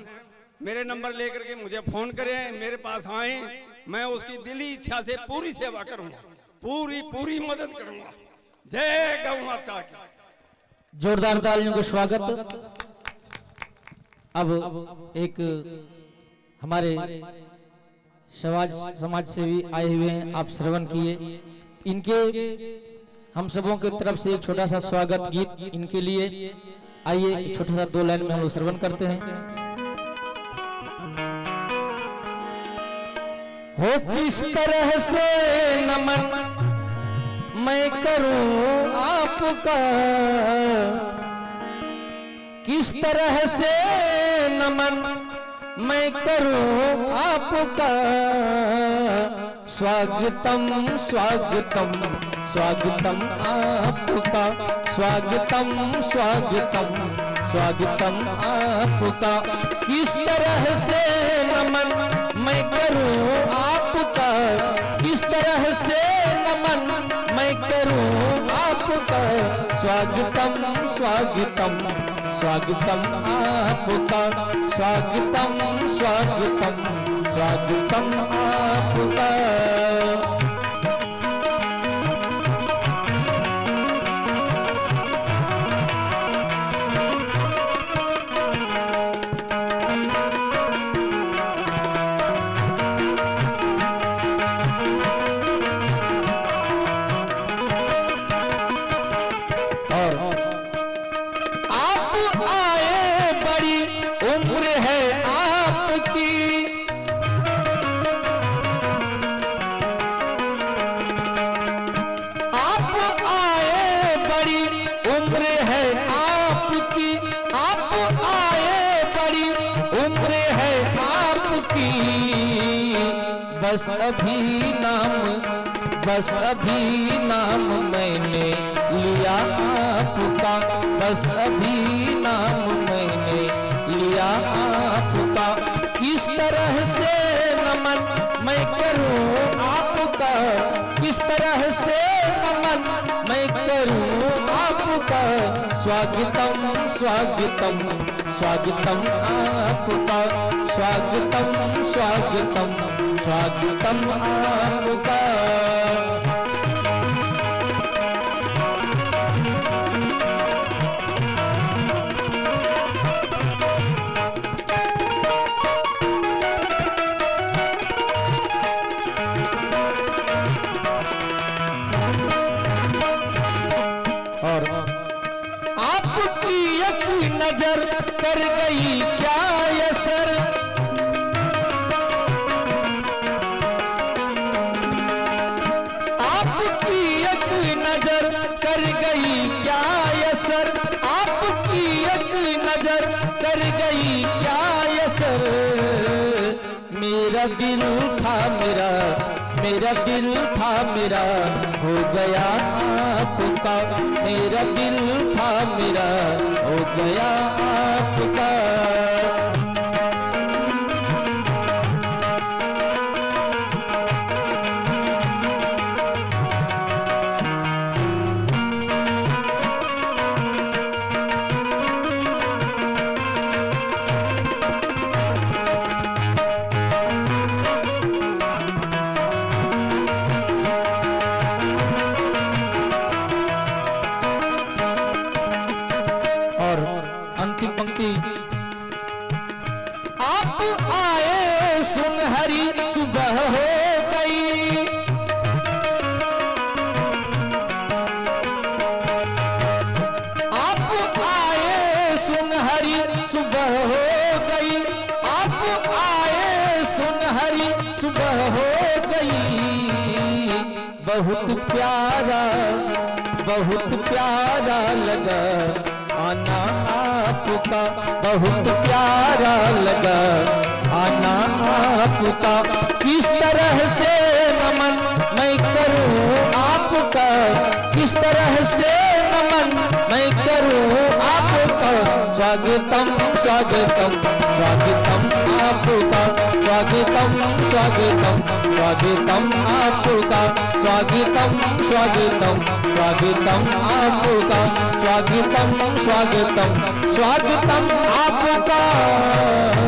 मेरे नंबर लेकर के मुझे फोन करें, मेरे पास आए, मैं उसकी दिली इच्छा से पूरी सेवा करूंगा, पूरी मदद करूंगा। जय गौ माता की। जोरदार तालियों का स्वागत। अब एक हमारे समाज सेवी आए हुए हैं, आप श्रवण किए। इनके हम सबों की तरफ से एक छोटा सा स्वागत गीत इनके लिए। आइए छोटा सा 2 लाइन में हम लोग श्रवण करते हैं। हो किस तरह से नमन मैं करूं आपका, किस तरह से नमन मैं करूं आपका। स्वागतम स्वागतम स्वागतम आपका, स्वागतम स्वागतम स्वागतम आपका। किस तरह से नमन मैं करूं आपका, किस तरह से नमन मैं करूं आपका। स्वागतम स्वागतम स्वागतम आपका, स्वागतम स्वागतम स्वागतम आपका। बस अभी नाम मैंने लिया आपका, बस अभी नाम मैंने लिया आपका। किस तरह से नमन मैं करूं आपका, किस तरह से नमन मैं करूं आपका। स्वागतम स्वागतम स्वागतम आपका, स्वागतम स्वागतम स्वागतम आपका। नजर कर गई क्या असर, आपकी एक गई क्या असर, मेरा दिल था मेरा दिल था मेरा हो गया आपका, मेरा दिल था मेरा हो गया आपका। अंतिम पंक्ति, आप आए सुनहरी सुबह हो गई, आप आए सुनहरी सुबह हो गई, आप आए सुनहरी सुबह हो गई। बहुत प्यारा लगा आना आपका, बहुत प्यारा लगा आना आपका। किस तरह से नमन मैं करूं आपका, किस तरह से नमन मैं करूं आपका। स्वागतम स्वागतम स्वागतम आपका, स्वागतम स्वागतम स्वागतम आपका, स्वागतम स्वागतम स्वागतम आपका, स्वागतम स्वागतम स्वागतम आपका।